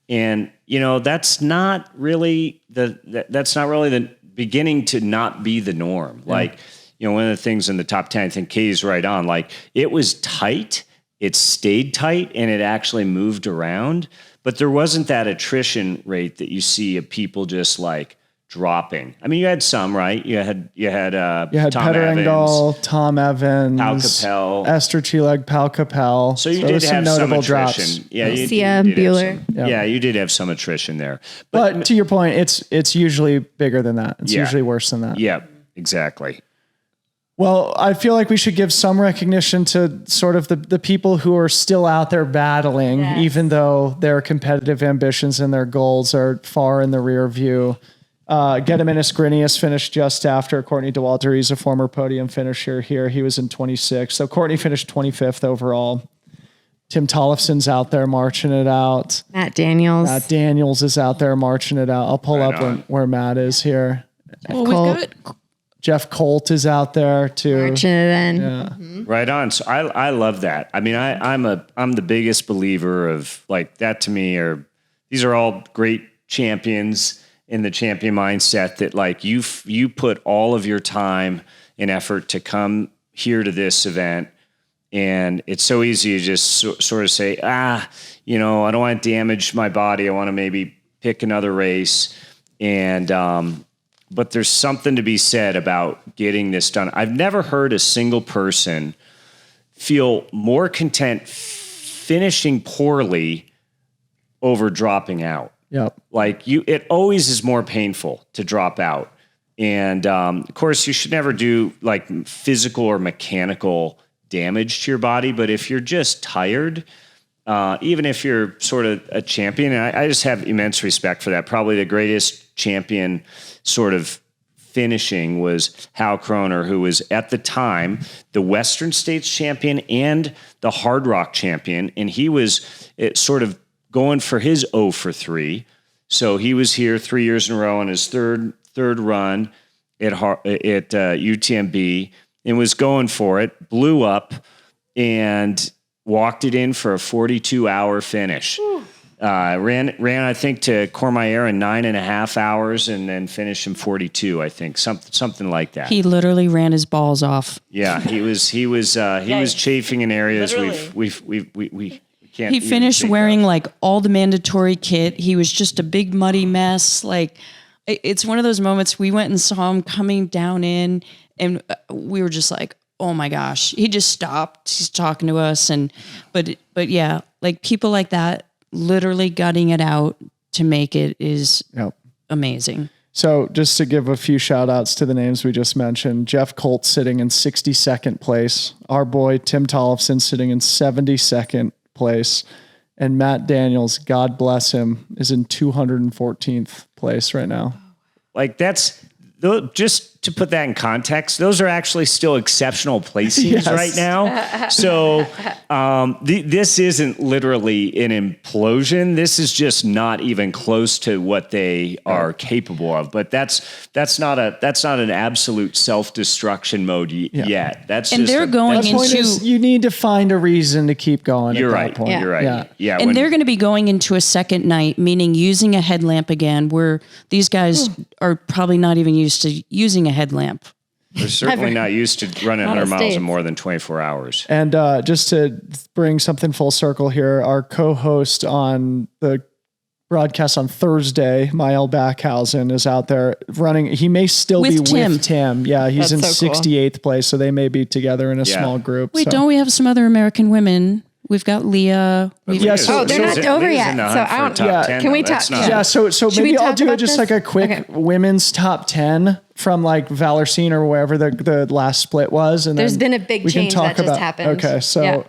And, that's not really the beginning to not be the norm. Yeah. Like, one of the things in the top 10, I think Katie's right on, like it was tight, it stayed tight and it actually moved around, but there wasn't that attrition rate that you see of people just like dropping. I mean, you had some, right? You had Tom Peter Evans, Engdahl, Tom Evans, Pal Capel, Esther Chileg, Pal Capel. So you did have some attrition. Drops. Yeah, you did Bueller. Yeah, you did have some attrition there. But to your point, it's usually bigger than that. It's usually worse than that. Yeah, exactly. Well, I feel like we should give some recognition to sort of the people who are still out there battling, even though their competitive ambitions and their goals are far in the rear view. Gediminas Grinius finished just after Courtney Dauwalter. He's a former podium finisher here. He was in 26th. So Courtney finished 25th overall. Tim Tollefson's out there marching it out. Matt Daniels is out there marching it out. I'll pull up where Matt is here. Well, we've got Jeff Colt is out there too. Marching it in. Yeah. Mm-hmm. Right on. So I love that. I mean, I'm the biggest believer of like that to me these are all great champions in the champion mindset that like you put all of your time and effort to come here to this event. And it's so easy to just sort of say, I don't want to damage my body. I want to maybe pick another race. And, but there's something to be said about getting this done. I've never heard a single person feel more content finishing poorly over dropping out. Yep. Like it always is more painful to drop out. And, of course you should never do like physical or mechanical damage to your body. But if you're just tired, even if you're sort of a champion, and I just have immense respect for that. Probably the greatest champion sort of finishing was Hal Kroner, who was at the time the Western States champion and the Hard Rock champion. And he was sort of going for his 0 for 3. So he was here 3 years in a row on his third run at UTMB and was going for it, blew up and walked it in for a 42-hour finish. Ran, I think, to Courmayeur in 9.5 hours and then finished in 42, I think, something like that. He literally ran his balls off. Yeah, he was chafing in areas we can't. He finished wearing like all the mandatory kit. He was just a big muddy mess. Like it's one of those moments we went and saw him coming down in, and we were just like, oh my gosh. He just stopped. He's talking to us, but yeah, like people like that. Literally gutting it out to make it is amazing. So just to give a few shout outs to the names we just mentioned, Jeff Colt sitting in 62nd place, our boy Tim Tollefson sitting in 72nd place, and Matt Daniels, God bless him, is in 214th place right now. Like just to put that in context, those are actually still exceptional placings right now. So this isn't literally an implosion. This is just not even close to what they are capable of. But that's not an absolute self-destruction mode yet. That's and just they're going into. You need to find a reason to keep going. You're at right. That point. You're right. Yeah. And they're going to be going into a second night, meaning using a headlamp again, where these guys are probably not even used to using a headlamp. They're certainly not used to running 100 miles in more than 24 hours. And just to bring something full circle here, our co-host on the broadcast on Thursday, Mael Backhausen, is out there running. He may still be with Tim. Yeah, he's in 68th place, so they may be together in a small group. Wait, don't we have some other American women? We've got Leah. They're not over yet. So I don't. Can we talk? Yeah. So maybe I'll do just like a quick women's top 10 from like Valercine or wherever the last split was, and there's been a big change that just happened. Okay, so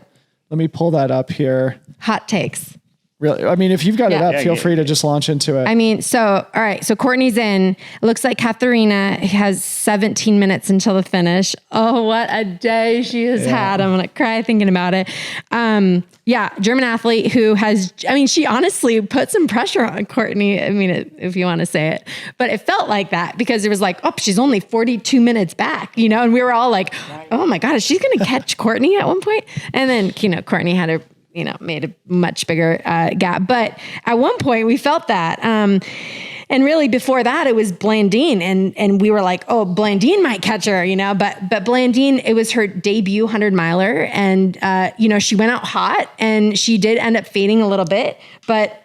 let me pull that up here. Hot takes. Really? I mean, if you've got it up, feel free to just launch into it. I mean, all right. So Courtney's in. It looks like Katharina has 17 minutes until the finish. Oh, what a day she has had. I'm going to cry thinking about it. German athlete who she honestly put some pressure on Courtney. I mean, if you want to say it, but it felt like that because it was like, oh, she's only 42 minutes back, and we were all like, oh my God, is she going to catch Courtney at one point? And then, Courtney had her, made a much bigger gap. But at one point we felt that. And really before that it was Blandine and we were like, oh, Blandine might catch her, but Blandine, it was her debut 100 miler. And, she went out hot and she did end up fading a little bit, but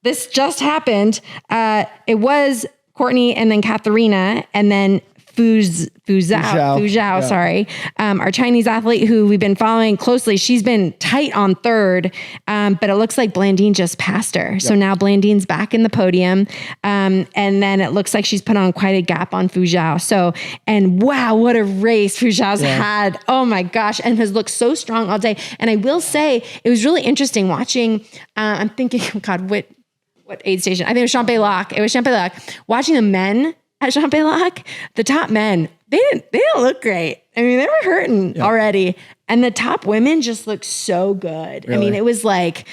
this just happened. It was Courtney and then Katharina and then Fuzhou, sorry. Our Chinese athlete who we've been following closely, she's been tight on third, but it looks like Blandine just passed her. Yep. So now Blandine's back in the podium. And then it looks like she's put on quite a gap on Fuzhou. So, and wow, what a race Fuzhou's had. Oh my gosh. And has looked so strong all day. And I will say, it was really interesting watching, I'm thinking, oh God, what aid station? I think it was Champ-Lac. It was Champ-Lac. Watching the men at Champ-Lac, the top men, they didn't look great. I mean, they were hurting already. And the top women just looked so good. Really? I mean, it was like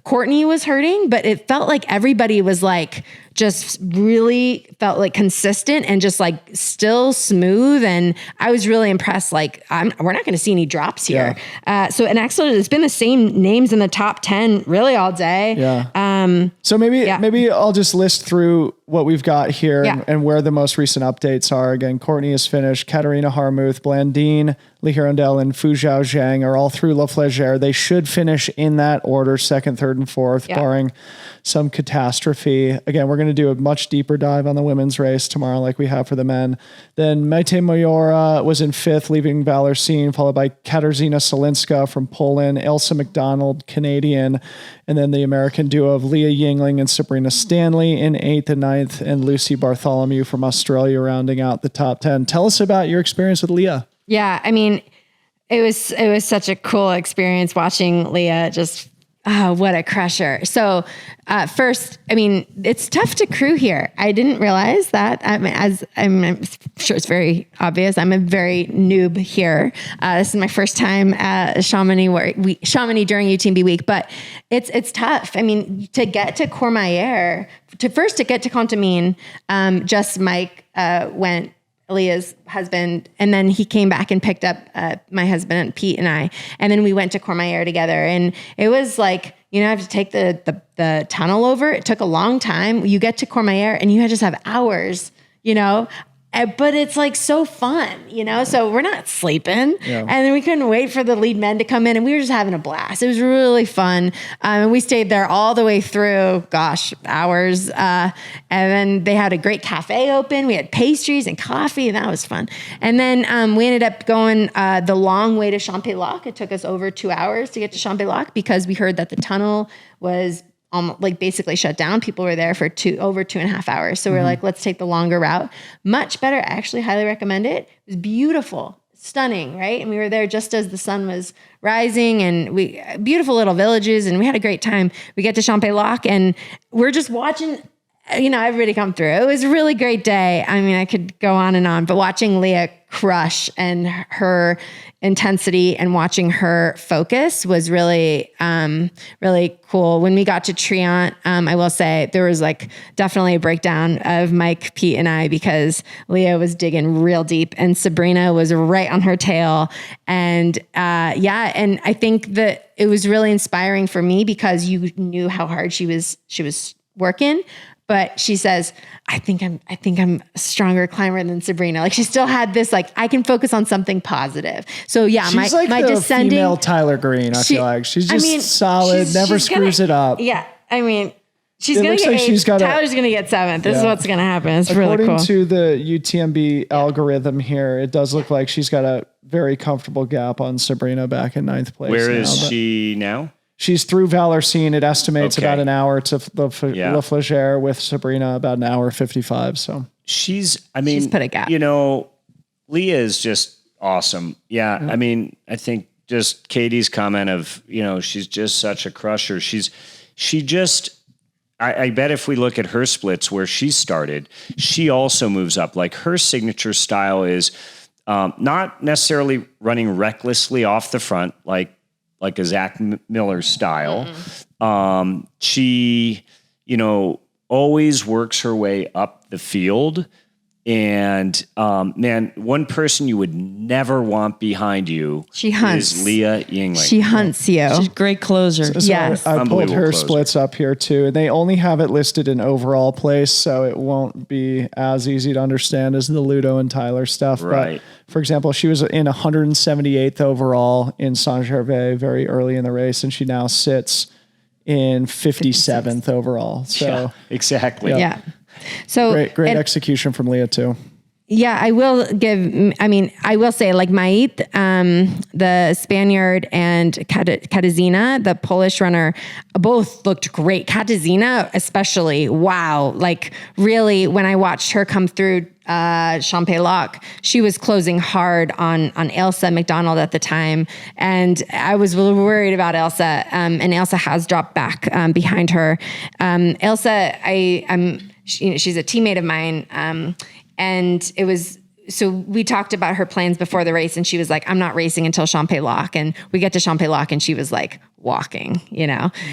Courtney was hurting, but it felt like everybody was like, just really felt like consistent and just like still smooth. And I was really impressed. Like we're not going to see any drops here. Yeah. So and actually it's been the same names in the top 10 really all day. Yeah. So maybe I'll just list through what we've got here and where the most recent updates are. Again, Courtney is finished. Katarina Harmuth, Blandine, Lee Hirondelle, and Fuzhou Zhang are all through La Flégère. They should finish in that order, second, third, and fourth, barring some catastrophe. Again, we're going to do a much deeper dive on the women's race tomorrow like we have for the men. Then Maite Mayora was in fifth, leaving Valersine, followed by Katarzyna Solinska from Poland, Elsa McDonald, Canadian, and then the American duo of Leah Yingling and Sabrina Stanley in eighth and ninth, and Lucy Bartholomew from Australia rounding out the top 10. Tell us about your experience with Leah. Yeah, I mean, it was such a cool experience watching Leah just what a crusher. So first, I mean, it's tough to crew here. I didn't realize that. As I'm sure it's very obvious, I'm a very noob here. This is my first time at Chamonix during UTMB week, but it's tough. I mean, to get to Courmayeur, to get to Contamine, just Mike went, Leah's husband, and then he came back and picked up my husband, Pete, and I, and then we went to Courmayeur together. And it was like, I have to take the tunnel over. It took a long time. You get to Courmayeur and you just have hours, but it's like so fun, so we're not sleeping. Yeah. And then we couldn't wait for the lead men to come in, and we were just having a blast. It was really fun. And we stayed there all the way through, hours. And then they had a great cafe open. We had pastries and coffee, and that was fun. And then we ended up going the long way to Champ-Lac. It took us over 2 hours to get to Champ-Lac because we heard that the tunnel was basically shut down. People were there for over 2.5 hours. So we're like, let's take the longer route. Much better. I actually highly recommend it. It was beautiful, stunning, right? And we were there just as the sun was rising, and beautiful little villages, and we had a great time. We get to Champ-Lac and we're just watching, everybody come through. It was a really great day. I mean, I could go on and on, but watching Leah crush and her intensity and watching her focus was really, really cool. When we got to Triant, I will say there was definitely a breakdown of Mike, Pete, and I, because Leah was digging real deep and Sabrina was right on her tail. And and I think that it was really inspiring for me because you knew how hard she was working. But she says, I think I'm a stronger climber than Sabrina. She still had this, I can focus on something positive. So yeah, she's my the descending female Tyler Green. I feel like she's just solid, never screws it up. Yeah. I mean, she's going to get eighth. Tyler's going to get seventh. This is what's going to happen. It's really cool. According to the UTMB algorithm here, it does look like she's got a very comfortable gap on Sabrina back in ninth place. Where is she now? She's through Valersine. It estimates about an hour to La Flégère, with Sabrina about an hour 55. So she's put a gap. Leah is just awesome. Yeah. I mean, I think just Katie's comment of, she's just such a crusher. I bet if we look at her splits where she started, she also moves up. Her signature style is not necessarily running recklessly off the front, like a Zach Miller style. Mm-hmm. She, always works her way up the field. And man, one person you would never want behind you is Leah Yingling. She hunts you. She's a great closer. So yes. I pulled her splits up here too. And they only have it listed in overall place, so it won't be as easy to understand as the Ludo and Tyler stuff. Right. But for example, she was in 178th overall in Saint-Gervais very early in the race, and she now sits in 57th overall. So exactly. Yeah. So great execution from Leah too. Yeah, I will say like Mait, the Spaniard, and Katarzyna, the Polish runner, both looked great. Katarzyna especially, wow. Like really, when I watched her come through Champs-Lac, she was closing hard on Elsa McDonald at the time. And I was really worried about Elsa, and Elsa has dropped back behind her. Elsa, she's a teammate of mine, and it was, so we talked about her plans before the race, and she was like, I'm not racing until Champs-Lac. And we get to Champs-Lac and she was like walking,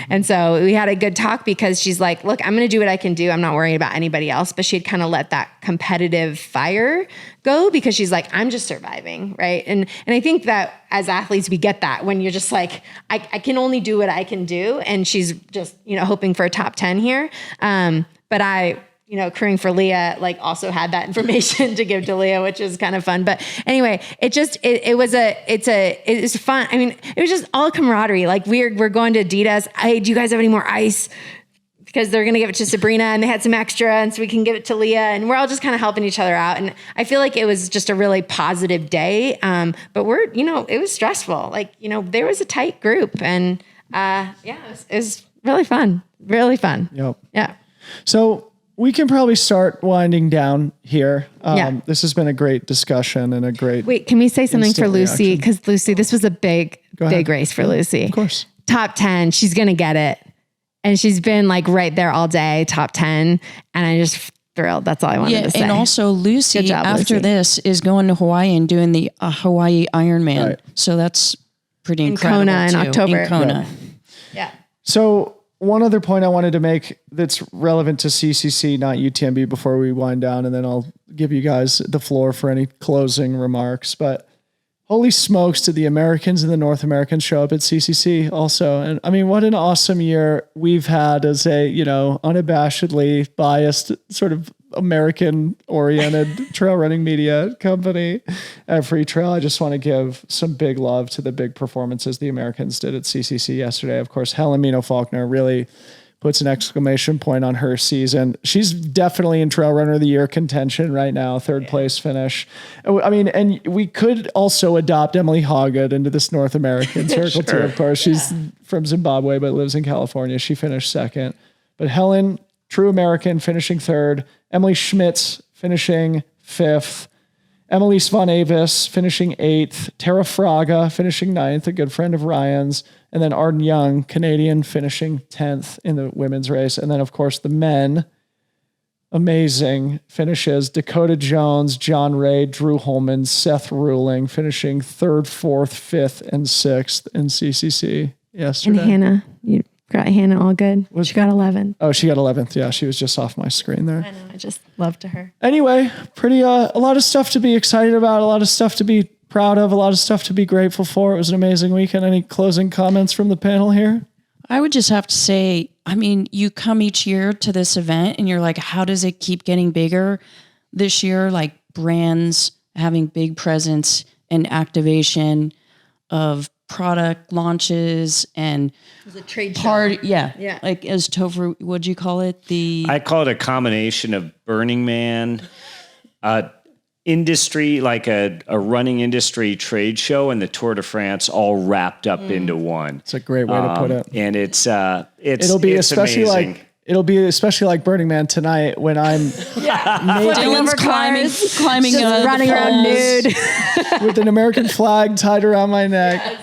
And so we had a good talk because she's like, look, I'm going to do what I can do. I'm not worrying about anybody else. But she had kind of let that competitive fire go because she's like, I'm just surviving. Right. And I think that as athletes, we get that when you're just like, I can only do what I can do. And she's just, hoping for a top 10 here. But crewing for Leah, like also had that information to give to Leah, which is kind of fun. But anyway, it was fun. I mean, it was just all camaraderie. Like we're going to Adidas. Hey, do you guys have any more ice? Because they're going to give it to Sabrina and they had some extra. And so we can give it to Leah, and we're all just kind of helping each other out. And I feel like it was just a really positive day. But it was stressful. Like, there was a tight group, and it was really fun. Really fun. Yep. Yeah. So we can probably start winding down here. This has been a great discussion and a great. Wait, can we say something for Lucy? Because Lucy, this was a big race for Lucy. Of course. Top 10. She's going to get it. And she's been like right there all day, top 10. And I just thrilled. That's all I wanted to say. And also Lucy, job, after Lucy. this, is going to Hawaii and doing the Hawaii Ironman. Right. So that's pretty incredible. Kona in October. In Kona. Yeah. So one other point I wanted to make that's relevant to CCC, not UTMB, before we wind down, and then I'll give you guys the floor for any closing remarks. But holy smokes, did the Americans and the North Americans show up at CCC also? And I mean, what an awesome year we've had as a, unabashedly biased sort of American-oriented trail running media company at Freetrail. I just want to give some big love to the big performances the Americans did at CCC yesterday. Of course, Helen Mino-Faulkner really puts an exclamation point on her season. She's definitely in Trail Runner of the Year contention right now, third place finish. I mean, and we could also adopt Emily Hawgood into this North American circle too, of course. She's from Zimbabwe, but lives in California. She finished second. But Helen, true American, finishing third. Emily Schmitz finishing fifth. Emily Svan Avis finishing eighth. Tara Fraga finishing ninth, a good friend of Ryan's. And then Arden Young, Canadian, finishing 10th in the women's race. And then, of course, the men, amazing finishes. Dakota Jones, John Ray, Drew Holman, Seth Ruling, finishing third, fourth, fifth, and sixth in CCC yesterday. And Hannah, you got Hannah all good. She got 11th. Oh, she got 11th. Yeah, she was just off my screen there. I know. I just loved her. Anyway, a lot of stuff to be excited about, a lot of stuff to be proud of, a lot of stuff to be grateful for. It was an amazing weekend. Any closing comments from the panel here? I would just have to say, I mean, you come each year to this event and you're like, how does it keep getting bigger? This year, like brands having big presence and activation of product launches and it was a trade show. Yeah. Like as Topher, what'd you call it? I call it a combination of Burning Man, industry, like a running industry trade show, and the Tour de France all wrapped up into one. It's a great way to put it. And it's especially amazing. It'll be especially like Burning Man tonight when I'm Dylan's climbing just running around nude with an American flag tied around my neck.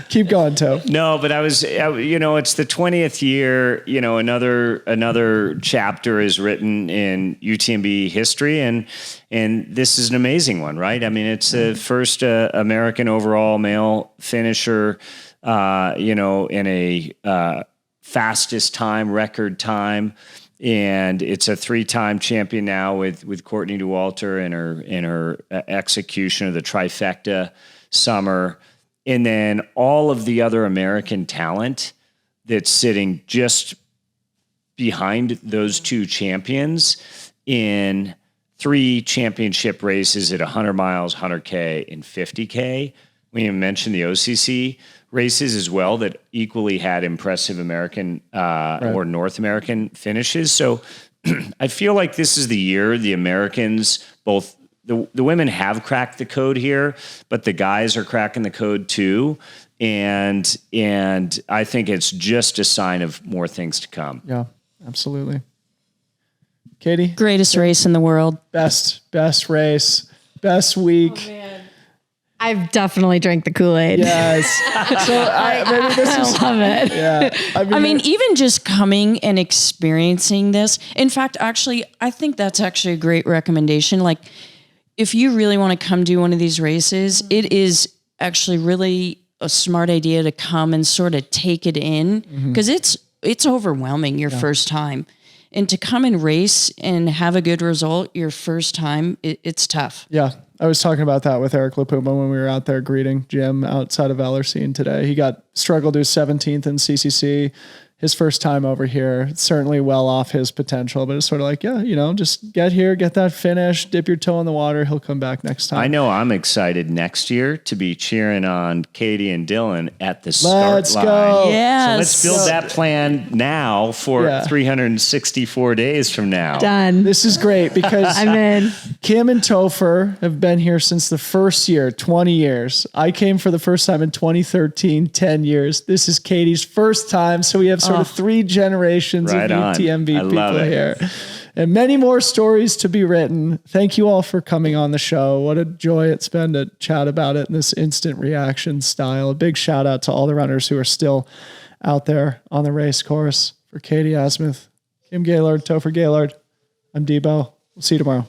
Keep going, Toe. No, but it's the 20th year, another chapter is written in UTMB history, and this is an amazing one, right? I mean, it's the first American overall male finisher, in a fastest time, record time. And it's a 3-time champion now with Courtney Dauwalter in her execution of the trifecta summer. And then all of the other American talent that's sitting just behind those two champions in 3 championship races at 100 miles, 100K, and 50K. We even mentioned the OCC races as well that equally had impressive American or North American finishes. So I feel like this is the year the Americans, both the women have cracked the code here, but the guys are cracking the code too. And I think it's just a sign of more things to come. Yeah, absolutely. Katie? Greatest race in the world. Best race. Best week. Oh, I've definitely drank the Kool-Aid. Yes. So maybe this is, love it. yeah. I mean, even just coming and experiencing this. In fact, actually, I think that's actually a great recommendation. Like, if you really want to come do one of these races, it is actually really a smart idea to come and sort of take it in, because it's overwhelming your first time. And to come and race and have a good result your first time, it's tough. Yeah. I was talking about that with Eric LaPuma when we were out there greeting Jim outside of Ellersine today. He struggled to 17th in CCC. His first time over here, certainly well off his potential, but it's sort of like, yeah, just get here, get that finish, dip your toe in the water. He'll come back next time. I know I'm excited next year to be cheering on Katie and Dylan at the start Let's line. go. Yes. So let's build that plan now for 364 days from now. Done. This is great because I'm in. Kim and Topher have been here since the first year, 20 years. I came for the first time in 2013, 10 years. This is Katie's first time. So we have sort of 3 generations Right of on. UTMB I love people it. here. And many more stories to be written. Thank you all for coming on the show. What a joy it's been to chat about it in this instant reaction style. A big shout out to all the runners who are still out there on the race course. For Katie Asmuth, Kim Gaylord, Topher Gaylord, I'm Debo. We'll see you tomorrow.